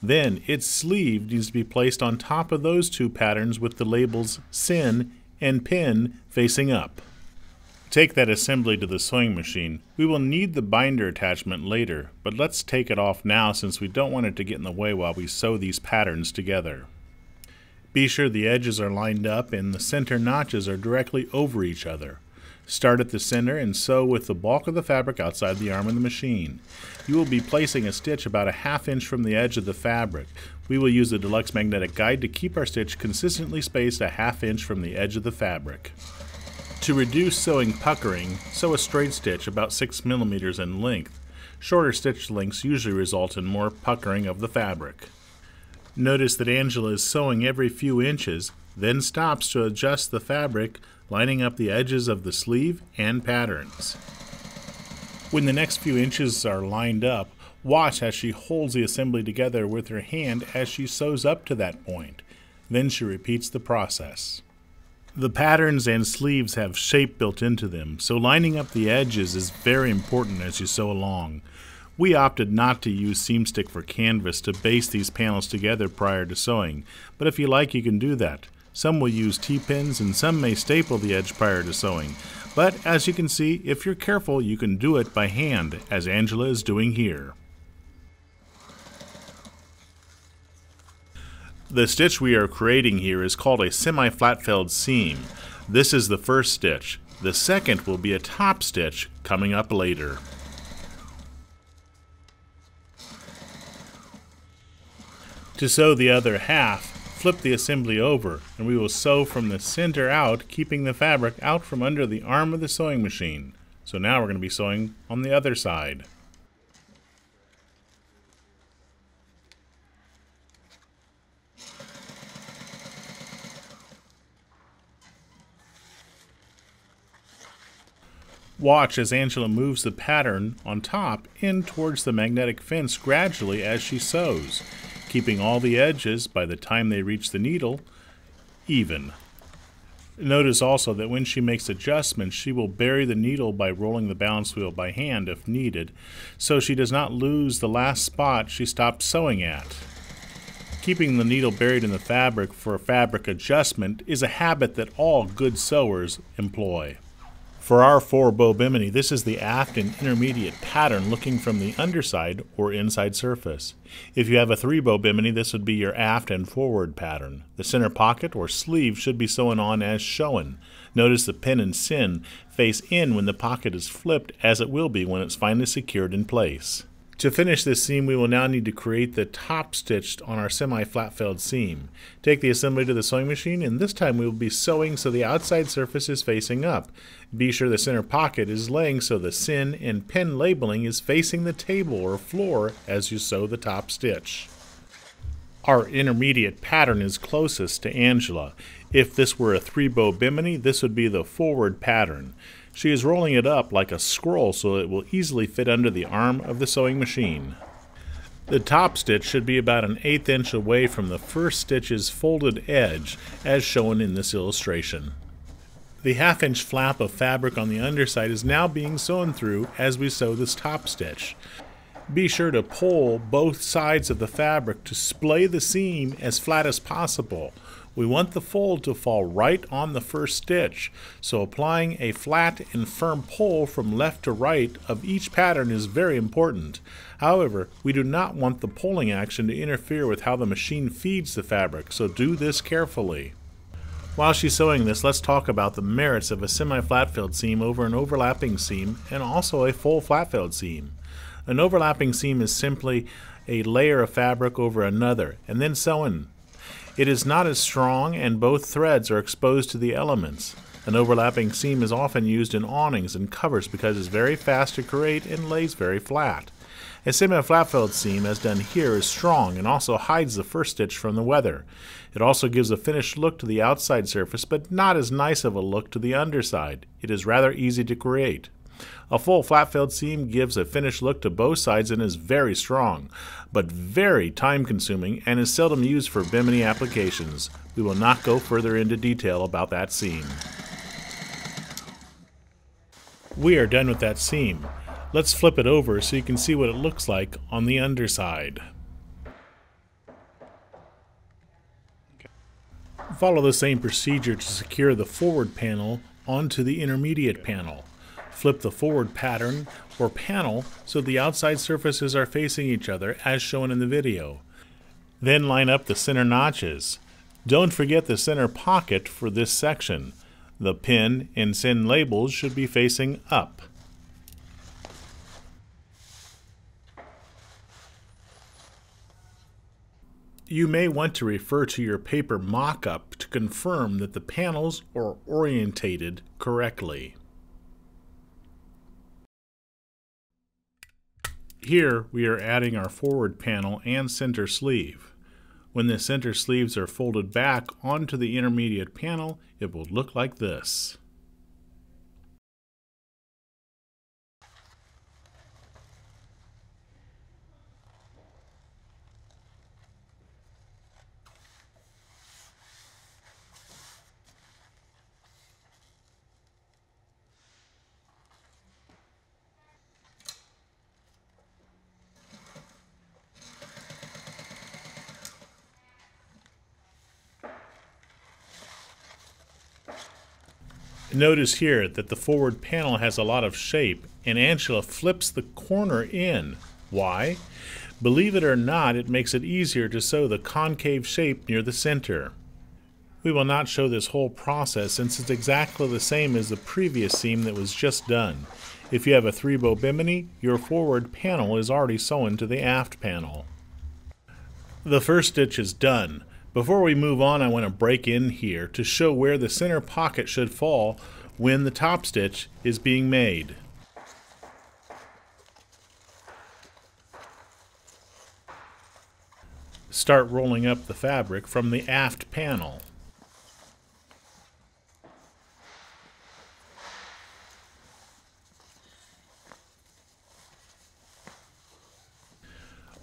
Then its sleeve needs to be placed on top of those two patterns with the labels sin and pin facing up. Take that assembly to the sewing machine. We will need the binder attachment later, but let's take it off now since we don't want it to get in the way while we sew these patterns together. Be sure the edges are lined up and the center notches are directly over each other. Start at the center and sew with the bulk of the fabric outside the arm of the machine. You will be placing a stitch about a 1/2 inch from the edge of the fabric. We will use the Deluxe Magnetic Guide to keep our stitch consistently spaced a 1/2 inch from the edge of the fabric. To reduce sewing puckering, sew a straight stitch about 6 millimeters in length. Shorter stitch lengths usually result in more puckering of the fabric. Notice that Angela is sewing every few inches, then stops to adjust the fabric, lining up the edges of the sleeve and patterns. When the next few inches are lined up, watch as she holds the assembly together with her hand as she sews up to that point. Then she repeats the process. The patterns and sleeves have shape built into them, so lining up the edges is very important as you sew along. We opted not to use seam stick for canvas to base these panels together prior to sewing, but if you like you can do that. Some will use T-pins and some may staple the edge prior to sewing, but as you can see, if you're careful you can do it by hand, as Angela is doing here. The stitch we are creating here is called a semi-flat felled seam. This is the first stitch. The second will be a top stitch coming up later. To sew the other half, flip the assembly over and we will sew from the center out, keeping the fabric out from under the arm of the sewing machine. So now we're going to be sewing on the other side. Watch as Angela moves the pattern on top in towards the magnetic fence gradually as she sews, keeping all the edges, by the time they reach the needle, even. Notice also that when she makes adjustments, she will bury the needle by rolling the balance wheel by hand if needed, so she does not lose the last spot she stopped sewing at. Keeping the needle buried in the fabric for fabric adjustment is a habit that all good sewers employ. For our 4-bow bimini, this is the aft and intermediate pattern looking from the underside or inside surface. If you have a 3-bow bimini, this would be your aft and forward pattern. The center pocket or sleeve should be sewn on as shown. Notice the pin and sin face in when the pocket is flipped, as it will be when it's finally secured in place. To finish this seam, we will now need to create the top stitch on our semi-flat felled seam. Take the assembly to the sewing machine, and this time we will be sewing so the outside surface is facing up. Be sure the center pocket is laying so the sin and pin labeling is facing the table or floor as you sew the top stitch. Our intermediate pattern is closest to Angela. If this were a 3-bow bimini, this would be the forward pattern. She is rolling it up like a scroll so it will easily fit under the arm of the sewing machine. The top stitch should be about an 1/8 inch away from the first stitch's folded edge, as shown in this illustration. The 1/2 inch flap of fabric on the underside is now being sewn through as we sew this top stitch. Be sure to pull both sides of the fabric to splay the seam as flat as possible. We want the fold to fall right on the first stitch, so applying a flat and firm pull from left to right of each pattern is very important. However, we do not want the pulling action to interfere with how the machine feeds the fabric, so do this carefully. While she's sewing this, let's talk about the merits of a semi-flat filled seam over an overlapping seam and also a full flat filled seam. An overlapping seam is simply a layer of fabric over another and then sewn. It is not as strong and both threads are exposed to the elements. An overlapping seam is often used in awnings and covers because it's very fast to create and lays very flat. A semi-flat filled seam, as done here, is strong and also hides the first stitch from the weather. It also gives a finished look to the outside surface, but not as nice of a look to the underside. It is rather easy to create. A full flat-filled seam gives a finished look to both sides and is very strong, but very time-consuming and is seldom used for bimini applications. We will not go further into detail about that seam. We are done with that seam. Let's flip it over so you can see what it looks like on the underside. Follow the same procedure to secure the forward panel onto the intermediate panel. Flip the forward pattern or panel so the outside surfaces are facing each other as shown in the video. Then line up the center notches. Don't forget the center pocket for this section. The pin and sin labels should be facing up. You may want to refer to your paper mock-up to confirm that the panels are orientated correctly. Here we are adding our forward panel and center sleeve. When the center sleeves are folded back onto the intermediate panel, it will look like this. Notice here that the forward panel has a lot of shape and Angela flips the corner in. Why? Believe it or not, it makes it easier to sew the concave shape near the center. We will not show this whole process since it's exactly the same as the previous seam that was just done. If you have a 3-bow bimini, your forward panel is already sewn to the aft panel. The first stitch is done. Before we move on, I want to break in here to show where the center pocket should fall when the top stitch is being made. Start rolling up the fabric from the aft panel.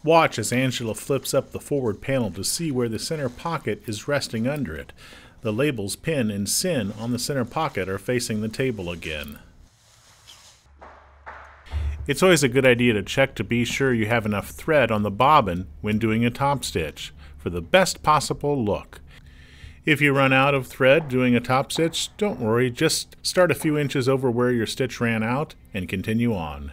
Watch as Angela flips up the forward panel to see where the center pocket is resting under it. The labels pin and sin on the center pocket are facing the table again. It's always a good idea to check to be sure you have enough thread on the bobbin when doing a top stitch for the best possible look. If you run out of thread doing a top stitch, don't worry, just start a few inches over where your stitch ran out and continue on.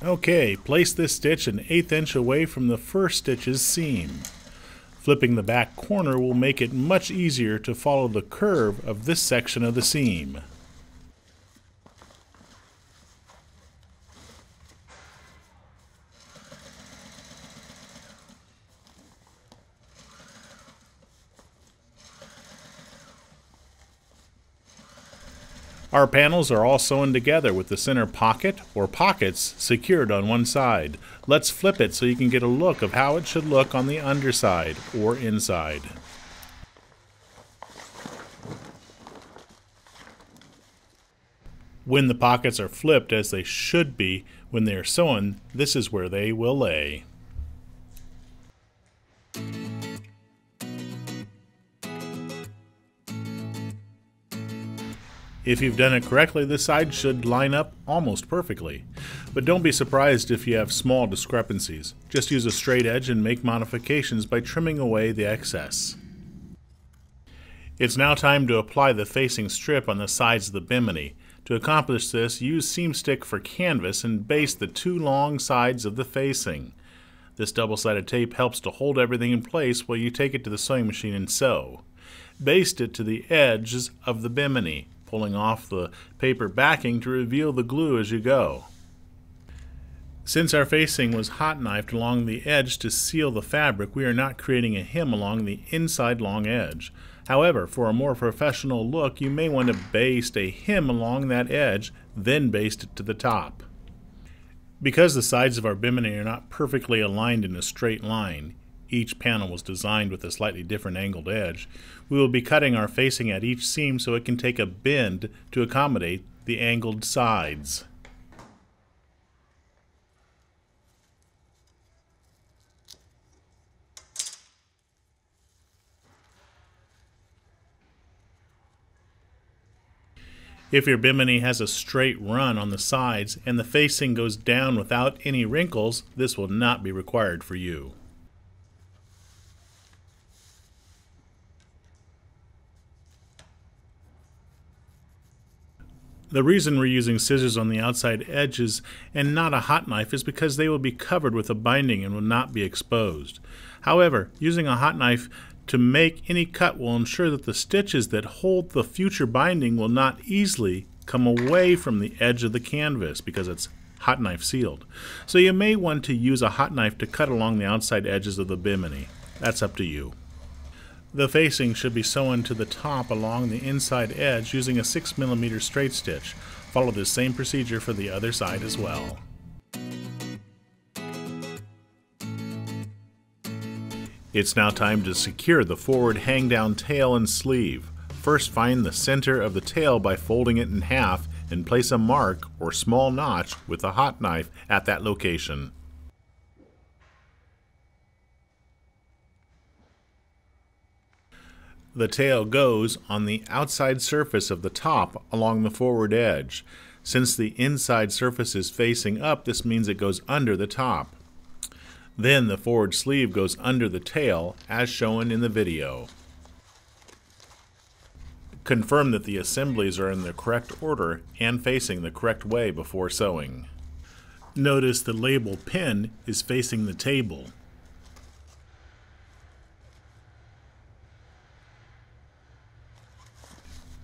Okay, place this stitch an 1/8 inch away from the first stitch's seam. Flipping the back corner will make it much easier to follow the curve of this section of the seam. Our panels are all sewn together with the center pocket or pockets secured on one side. Let's flip it so you can get a look of how it should look on the underside or inside. When the pockets are flipped, as they should be when they are sewn, this is where they will lay. If you've done it correctly, the sides should line up almost perfectly. But don't be surprised if you have small discrepancies. Just use a straight edge and make modifications by trimming away the excess. It's now time to apply the facing strip on the sides of the bimini. To accomplish this, use seam stick for canvas and baste the two long sides of the facing. This double-sided tape helps to hold everything in place while you take it to the sewing machine and sew. Baste it to the edges of the bimini, pulling off the paper backing to reveal the glue as you go. Since our facing was hot knifed along the edge to seal the fabric, we are not creating a hem along the inside long edge. However, for a more professional look, you may want to baste a hem along that edge, then baste it to the top. Because the sides of our bimini are not perfectly aligned in a straight line, each panel was designed with a slightly different angled edge, we will be cutting our facing at each seam so it can take a bend to accommodate the angled sides. If your bimini has a straight run on the sides and the facing goes down without any wrinkles, this will not be required for you. The reason we're using scissors on the outside edges and not a hot knife is because they will be covered with a binding and will not be exposed. However, using a hot knife to make any cut will ensure that the stitches that hold the future binding will not easily come away from the edge of the canvas because it's hot knife sealed. So you may want to use a hot knife to cut along the outside edges of the bimini. That's up to you. The facing should be sewn to the top along the inside edge using a 6mm straight stitch. Follow this same procedure for the other side as well. It's now time to secure the forward hang-down tail and sleeve. First, find the center of the tail by folding it in half and place a mark or small notch with a hot knife at that location. The tail goes on the outside surface of the top along the forward edge. Since the inside surface is facing up, this means it goes under the top. Then the forward sleeve goes under the tail, as shown in the video. Confirm that the assemblies are in the correct order and facing the correct way before sewing. Notice the label pin is facing the table.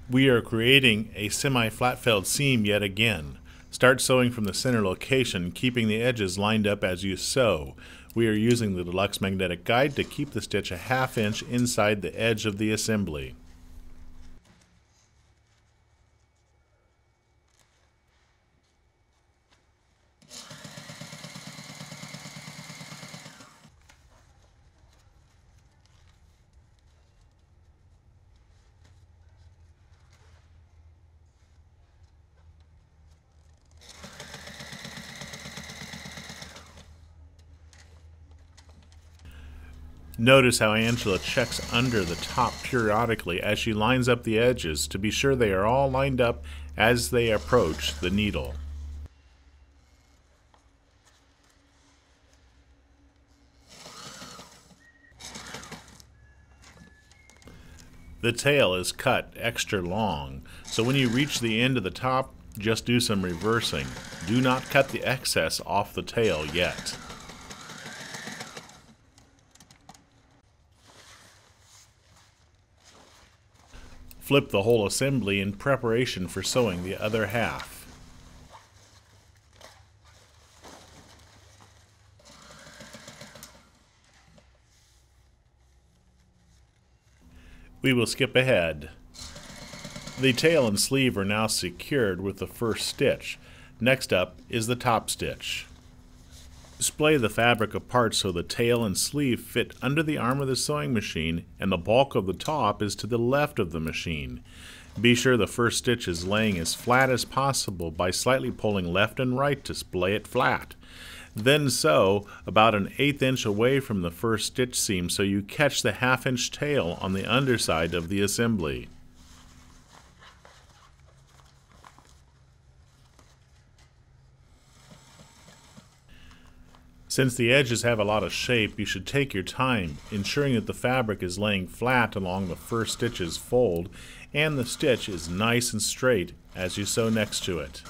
We are creating a semi-flat felled seam yet again. Start sewing from the center location, keeping the edges lined up as you sew. We are using the Deluxe Magnetic Guide to keep the stitch a ½ inch inside the edge of the assembly. Notice how Angela checks under the top periodically as she lines up the edges to be sure they are all lined up as they approach the needle. The tail is cut extra long, so when you reach the end of the top, just do some reversing. Do not cut the excess off the tail yet. Flip the whole assembly in preparation for sewing the other half. We will skip ahead. The tail and sleeve are now secured with the first stitch. Next up is the top stitch. Splay the fabric apart so the tail and sleeve fit under the arm of the sewing machine and the bulk of the top is to the left of the machine. Be sure the first stitch is laying as flat as possible by slightly pulling left and right to splay it flat. Then sew about an 1/8 inch away from the first stitch seam so you catch the ½ inch tail on the underside of the assembly. Since the edges have a lot of shape, you should take your time, ensuring that the fabric is laying flat along the first stitch's fold and the stitch is nice and straight as you sew next to it.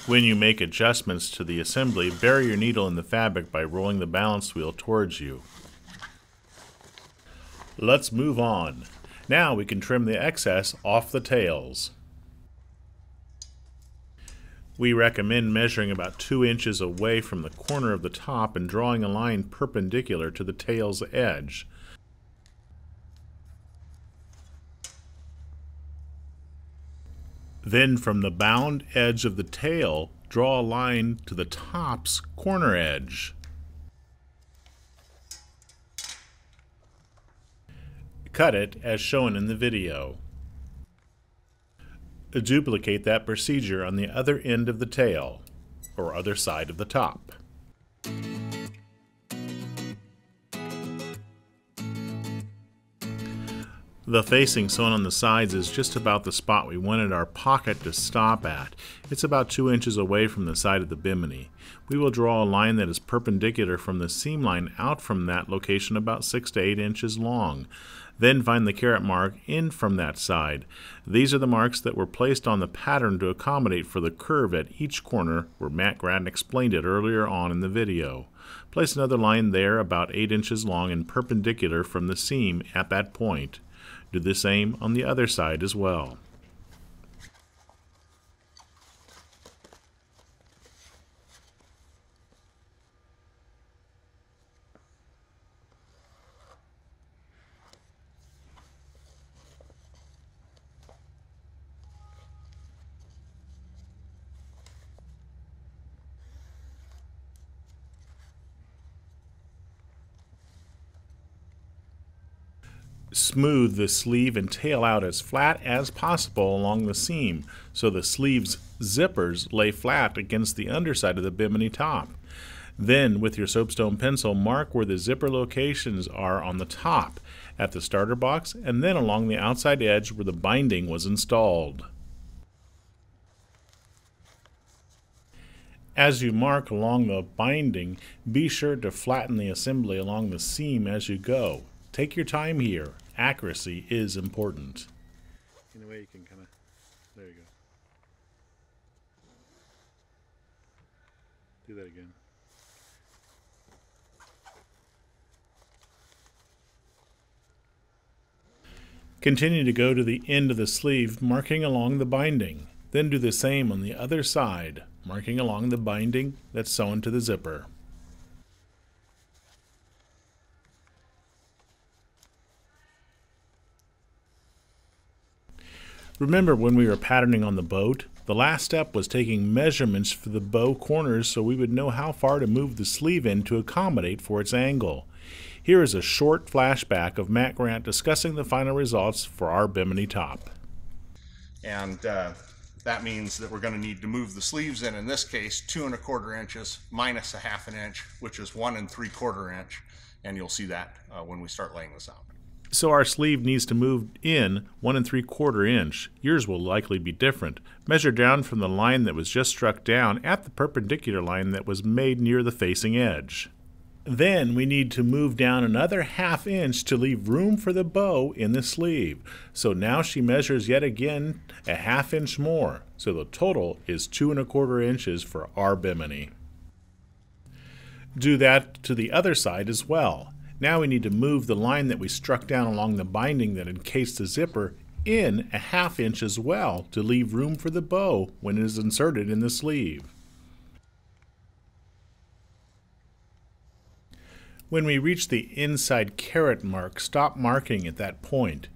When you make adjustments to the assembly, bury your needle in the fabric by rolling the balance wheel towards you. Let's move on. Now we can trim the excess off the tails. We recommend measuring about 2 inches away from the corner of the top and drawing a line perpendicular to the tail's edge. Then from the bound edge of the tail, draw a line to the top's corner edge. Cut it as shown in the video. Duplicate that procedure on the other end of the tail, or other side of the top. The facing sewn on the sides is just about the spot we wanted our pocket to stop at. It's about 2 inches away from the side of the bimini. We will draw a line that is perpendicular from the seam line out from that location about 6 to 8 inches long. Then find the carrot mark in from that side. These are the marks that were placed on the pattern to accommodate for the curve at each corner where Matt Grattan explained it earlier on in the video. Place another line there about 8 inches long and perpendicular from the seam at that point. Do the same on the other side as well. Smooth the sleeve and tail out as flat as possible along the seam so the sleeve's zippers lay flat against the underside of the bimini top. Then with your soapstone pencil, mark where the zipper locations are on the top at the starter box and then along the outside edge where the binding was installed. As you mark along the binding, be sure to flatten the assembly along the seam as you go. Take your time here. Accuracy is important. In a way you can kind of, there you go. Do that again. Continue to go to the end of the sleeve, marking along the binding. Then do the same on the other side, marking along the binding that's sewn to the zipper. Remember when we were patterning on the boat, the last step was taking measurements for the bow corners so we would know how far to move the sleeve in to accommodate for its angle. Here is a short flashback of Matt Grant discussing the final results for our bimini top.
And that means that we're going to need to move the sleeves in this case, 2 1/4 inches minus a 1/2 inch, which is 1 3/4 inch. And you'll see that when we start laying this out.
So our sleeve needs to move in 1 3/4 inch. Yours will likely be different. Measure down from the line that was just struck down at the perpendicular line that was made near the facing edge. Then we need to move down another 1/2 inch to leave room for the bow in the sleeve. So now she measures yet again a 1/2 inch more. So the total is 2 1/4 inches for our bimini. Do that to the other side as well. Now we need to move the line that we struck down along the binding that encased the zipper in a 1/2 inch as well to leave room for the bow when it is inserted in the sleeve. When we reach the inside carrot mark, stop marking at that point.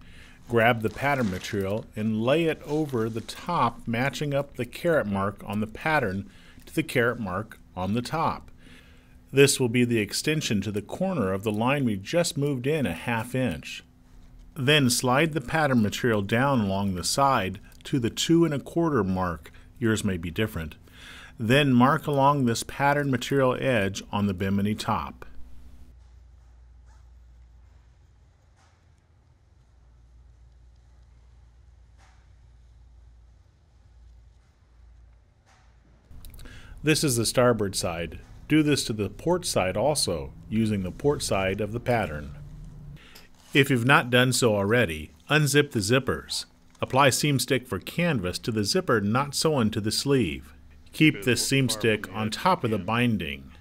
Grab the pattern material and lay it over the top, matching up the carrot mark on the pattern to the carrot mark on the top. This will be the extension to the corner of the line we just moved in a 1/2 inch. Then slide the pattern material down along the side to the 2 1/4 mark. Yours may be different. Then mark along this pattern material edge on the bimini top. This is the starboard side. Do this to the port side also, using the port side of the pattern. If you've not done so already, unzip the zippers. Apply seam stick for canvas to the zipper not sewn to the sleeve. Keep this seam stick on top of the binding.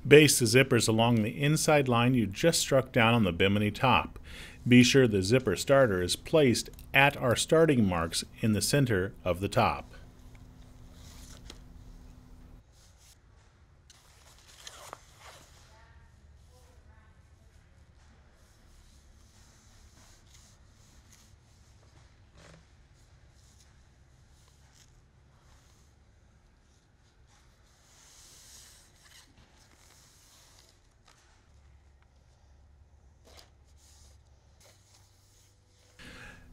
Baste the zippers along the inside line you just struck down on the bimini top. Be sure the zipper starter is placed at our starting marks in the center of the top.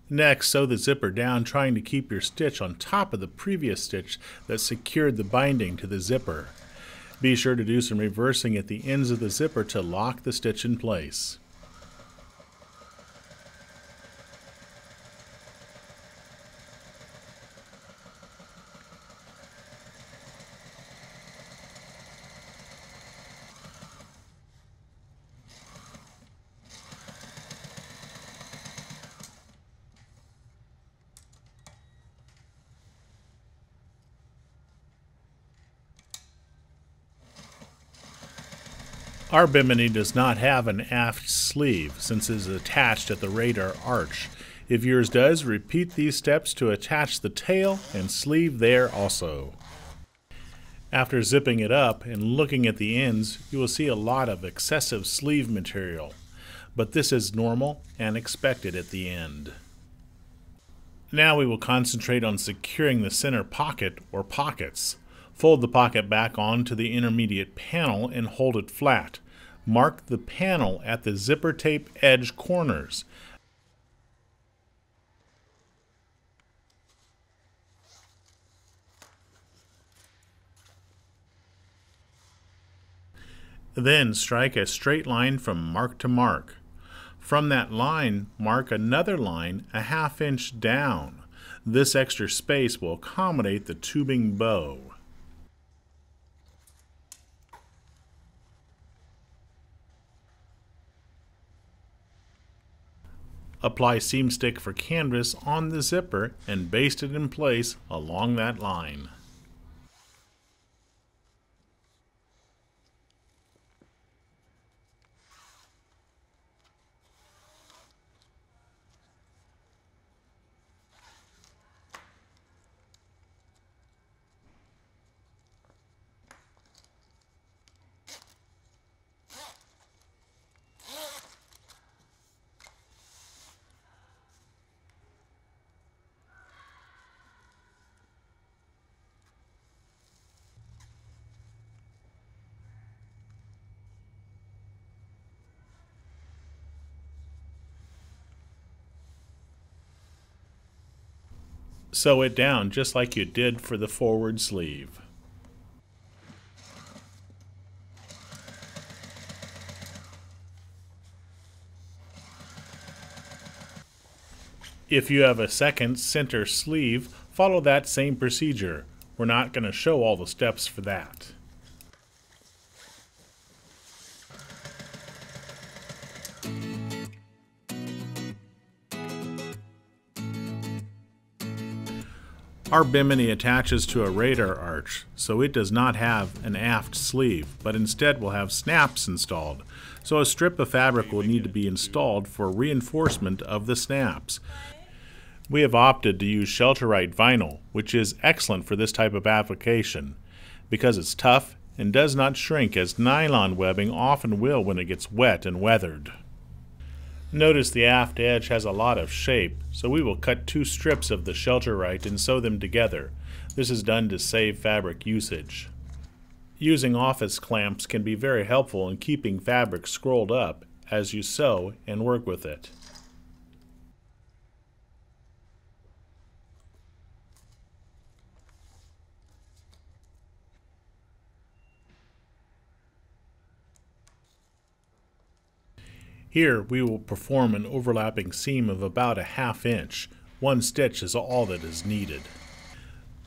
Next, sew the zipper down, trying to keep your stitch on top of the previous stitch that secured the binding to the zipper. Be sure to do some reversing at the ends of the zipper to lock the stitch in place. Our bimini does not have an aft sleeve since it is attached at the radar arch. If yours does, repeat these steps to attach the tail and sleeve there also. After zipping it up and looking at the ends, you will see a lot of excessive sleeve material, but this is normal and expected at the end. Now we will concentrate on securing the center pocket or pockets. Fold the pocket back onto the intermediate panel and hold it flat. Mark the panel at the zipper tape edge corners. Then strike a straight line from mark to mark. From that line, mark another line a ½ inch down. This extra space will accommodate the tubing bow. Apply seam stick for canvas on the zipper and baste it in place along that line. Sew it down just like you did for the forward sleeve. If you have a second center sleeve, follow that same procedure. We're not going to show all the steps for that. Our bimini attaches to a radar arch, so it does not have an aft sleeve, but instead will have snaps installed. So a strip of fabric will need to be installed for reinforcement of the snaps. We have opted to use Shelterite vinyl, which is excellent for this type of application, because it's tough and does not shrink as nylon webbing often will when it gets wet and weathered. Notice the aft edge has a lot of shape, so we will cut 2 strips of the Shelterite and sew them together. This is done to save fabric usage. Using office clamps can be very helpful in keeping fabric scrolled up as you sew and work with it. Here we will perform an overlapping seam of about a ½ inch. 1 stitch is all that is needed.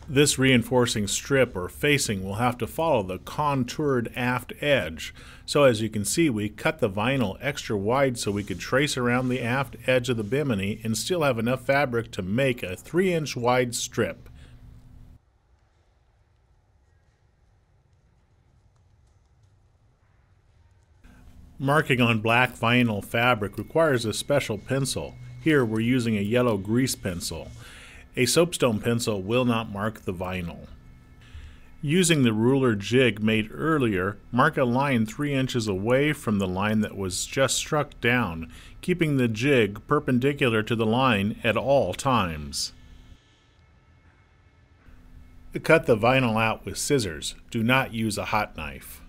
This reinforcing strip or facing will have to follow the contoured aft edge. So as you can see, we cut the vinyl extra wide so we could trace around the aft edge of the bimini and still have enough fabric to make a 3-inch wide strip. Marking on black vinyl fabric requires a special pencil. Here we're using a yellow grease pencil. A soapstone pencil will not mark the vinyl. Using the ruler jig made earlier, mark a line 3 inches away from the line that was just struck down, keeping the jig perpendicular to the line at all times. Cut the vinyl out with scissors. Do not use a hot knife.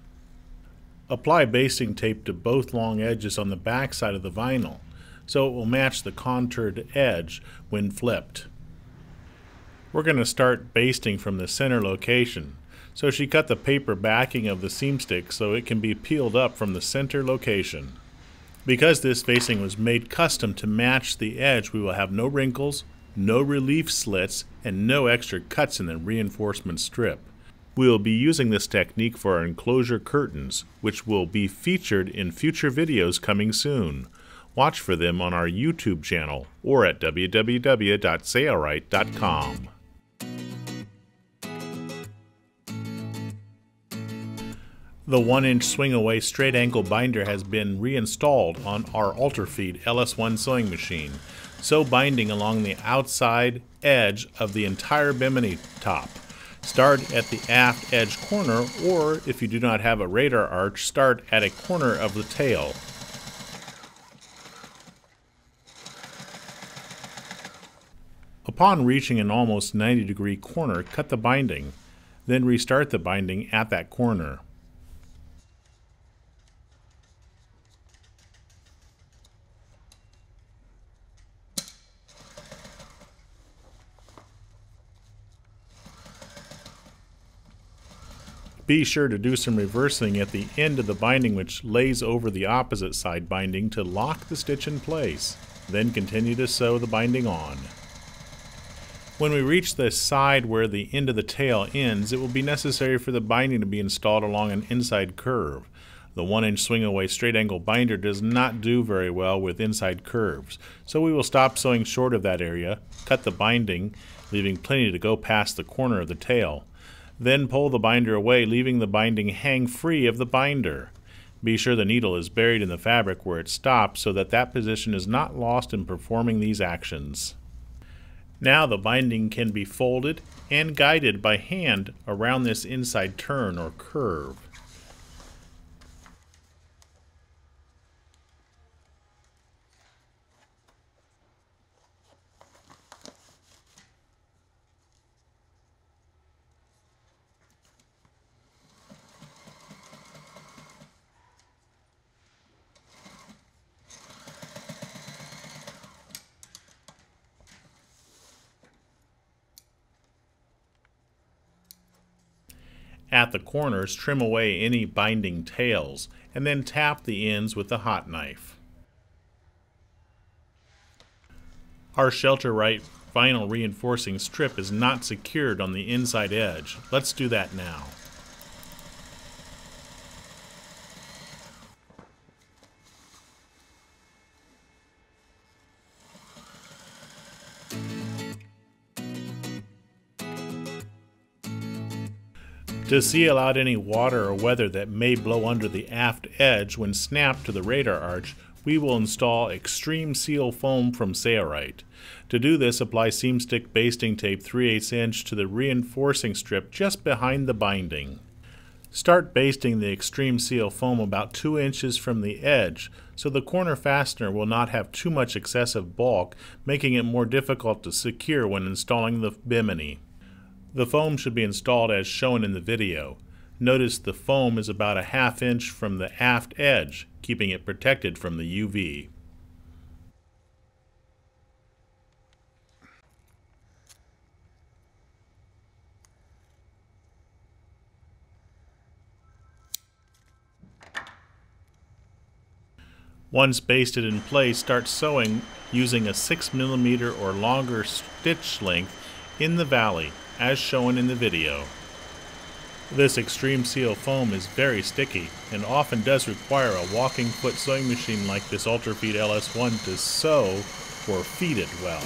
Apply basting tape to both long edges on the back side of the vinyl, so it will match the contoured edge when flipped. We're going to start basting from the center location, so she cut the paper backing of the seam stick so it can be peeled up from the center location. Because this facing was made custom to match the edge, we will have no wrinkles, no relief slits, and no extra cuts in the reinforcement strip. We will be using this technique for our enclosure curtains, which will be featured in future videos coming soon. Watch for them on our YouTube channel or at www.sailright.com. The 1-inch swing-away straight ankle binder has been reinstalled on our Ultrafeed LS1 sewing machine, sew binding along the outside edge of the entire bimini top. Start at the aft edge corner, or if you do not have a radar arch, start at a corner of the tail. Upon reaching an almost 90-degree corner, cut the binding, then restart the binding at that corner. Be sure to do some reversing at the end of the binding which lays over the opposite side binding to lock the stitch in place. Then continue to sew the binding on. When we reach the side where the end of the tail ends, it will be necessary for the binding to be installed along an inside curve. The 1-inch swing-away straight angle binder does not do very well with inside curves, so we will stop sewing short of that area, cut the binding, leaving plenty to go past the corner of the tail. Then pull the binder away, leaving the binding hang free of the binder. Be sure the needle is buried in the fabric where it stops so that that position is not lost in performing these actions. Now the binding can be folded and guided by hand around this inside turn or curve. At the corners, trim away any binding tails, and then tap the ends with the hot knife. Our Shelter-Right vinyl reinforcing strip is not secured on the inside edge. Let's do that now. To seal out any water or weather that may blow under the aft edge when snapped to the radar arch, we will install Extreme Seal foam from Sailright. To do this, apply seam stick basting tape 3/8 inch to the reinforcing strip just behind the binding. Start basting the Extreme Seal foam about 2 inches from the edge, so the corner fastener will not have too much excessive bulk, making it more difficult to secure when installing the bimini. The foam should be installed as shown in the video. Notice the foam is about a 1/2 inch from the aft edge, keeping it protected from the UV. Once basted in place, start sewing using a 6mm or longer stitch length in the valley. as shown in the video. This extreme seal foam is very sticky and often does require a walking foot sewing machine like this Ultrafeed LS1 to sew or feed it well.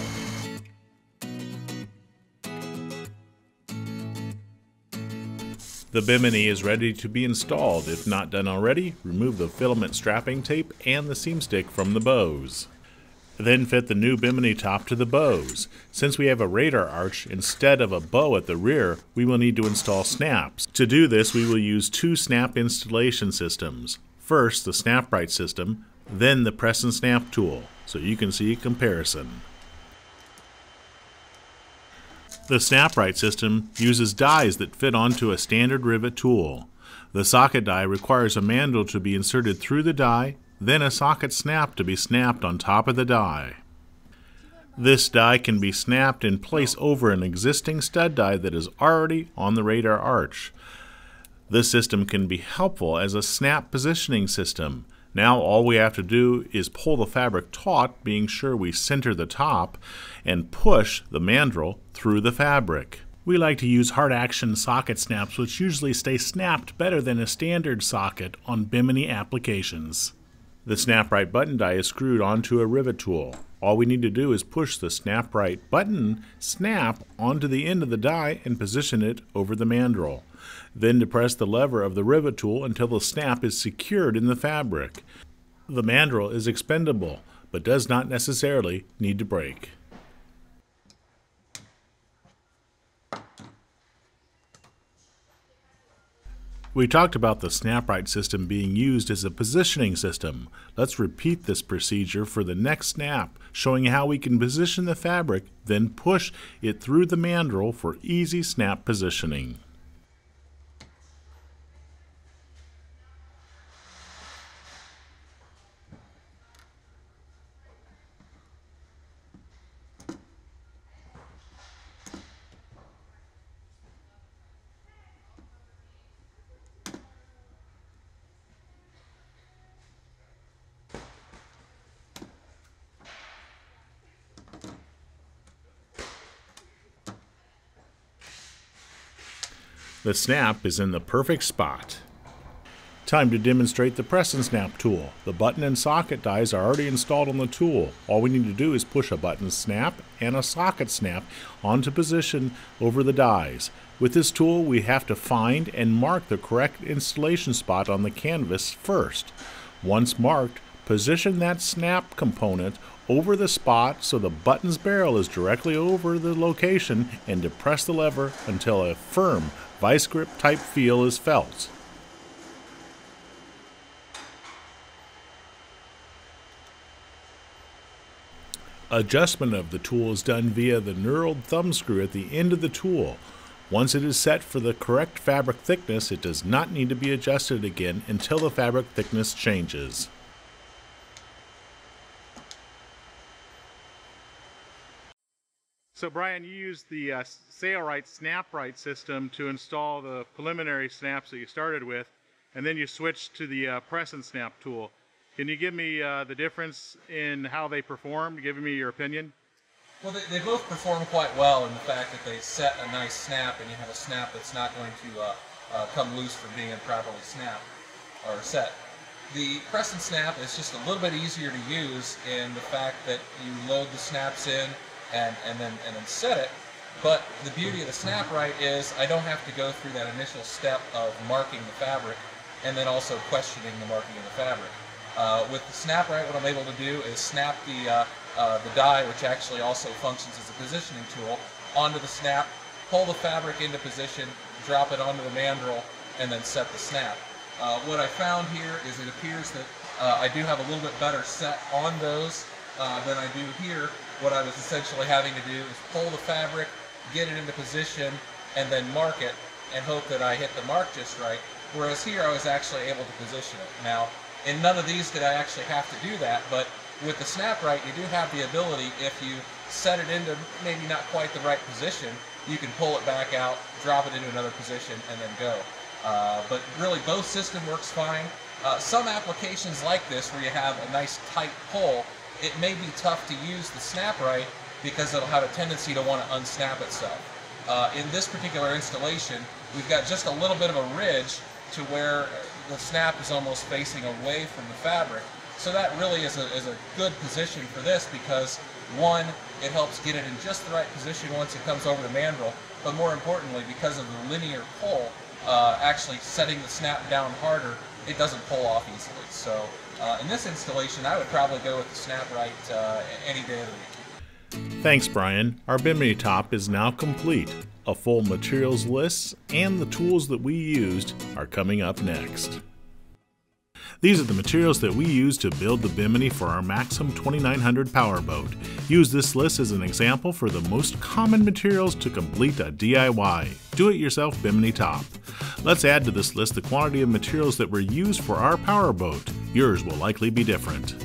The Bimini is ready to be installed. If not done already, remove the filament strapping tape and the seam stick from the bows. Then fit the new Bimini top to the bows. Since we have a radar arch instead of a bow at the rear, we will need to install snaps. To do this, we will use two snap installation systems. First, the SnapRite system, then the press and snap tool, so you can see a comparison. The SnapRite system uses dies that fit onto a standard rivet tool. The socket die requires a mandrel to be inserted through the die, then a socket snap to be snapped on top of the die. This die can be snapped in place over an existing stud die that is already on the radar arch. This system can be helpful as a snap positioning system. Now all we have to do is pull the fabric taut, being sure we center the top, and push the mandrel through the fabric. We like to use hard action socket snaps, which usually stay snapped better than a standard socket on Bimini applications. The SnapRite button die is screwed onto a rivet tool. All we need to do is push the SnapRite button snap onto the end of the die and position it over the mandrel. Then depress the lever of the rivet tool until the snap is secured in the fabric. The mandrel is expendable, but does not necessarily need to break. We talked about the SnapRite system being used as a positioning system. Let's repeat this procedure for the next snap, showing how we can position the fabric, then push it through the mandrel for easy snap positioning. The snap is in the perfect spot. Time to demonstrate the press and snap tool. The button and socket dies are already installed on the tool. All we need to do is push a button snap and a socket snap onto position over the dies. With this tool, we have to find and mark the correct installation spot on the canvas first. Once marked, position that snap component over the spot so the button's barrel is directly over the location and depress the lever until a firm vice grip type feel is felt. Adjustment of the tool is done via the knurled thumb screw at the end of the tool. Once it is set for the correct fabric thickness, it does not need to be adjusted again until the fabric thickness changes. So Brian, you used the SailRite SnapRite system to install the preliminary snaps that you started with, and then you switched to the press and snap tool. Can you give me the difference in how they performed? Give me your opinion.
Well, they both perform quite well in the fact that they set a nice snap, and you have a snap that's not going to come loose from being properly snapped or set. The press and snap is just a little bit easier to use in the fact that you load the snaps in and then set it. But the beauty of the SnapRite is I don't have to go through that initial step of marking the fabric and then also questioning the marking of the fabric. With the SnapRite, what I'm able to do is snap the die, which actually also functions as a positioning tool, onto the snap, pull the fabric into position, drop it onto the mandrel, and then set the snap. What I found here is it appears that I do have a little bit better set on those than I do here. What I was essentially having to do is pull the fabric, get it into position, and then mark it, and hope that I hit the mark just right. Whereas here I was actually able to position it. Now, in none of these did I actually have to do that, but with the SnapRite you do have the ability, if you set it into maybe not quite the right position, you can pull it back out, drop it into another position, and then go. But really both system works fine. Some applications like this where you have a nice tight pull, it may be tough to use the SnapRite because it'll have a tendency to want to unsnap itself. In this particular installation, we've got just a little bit of a ridge to where the snap is almost facing away from the fabric. So that really is a good position for this because, one, it helps get it in just the right position once it comes over the mandrel, but more importantly, because of the linear pull, actually setting the snap down harder, it doesn't pull off easily. So in this installation, I would probably go with the snap right any day of the week.
Thanks, Brian. Our Bimini top is now complete. A full materials list and the tools that we used are coming up next. These are the materials that we used to build the Bimini for our Maxum 2900 powerboat. Use this list as an example for the most common materials to complete a DIY, do-it-yourself Bimini top. Let's add to this list the quantity of materials that were used for our powerboat. Yours will likely be different.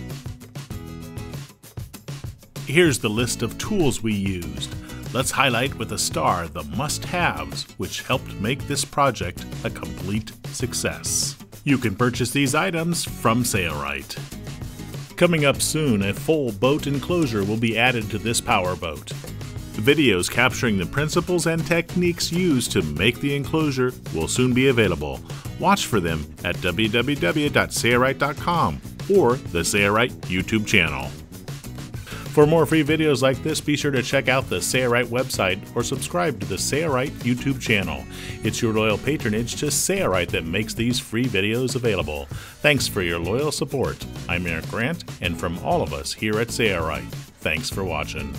Here's the list of tools we used. Let's highlight with a star the must-haves, which helped make this project a complete success. You can purchase these items from Sailrite. Coming up soon, a full boat enclosure will be added to this powerboat. Videos capturing the principles and techniques used to make the enclosure will soon be available. Watch for them at www.sailrite.com or the Sailrite YouTube channel. For more free videos like this, be sure to check out the Sailrite website or subscribe to the Sailrite YouTube channel. It's your loyal patronage to Sailrite that makes these free videos available. Thanks for your loyal support. I'm Eric Grant, and from all of us here at Sailrite, thanks for watching.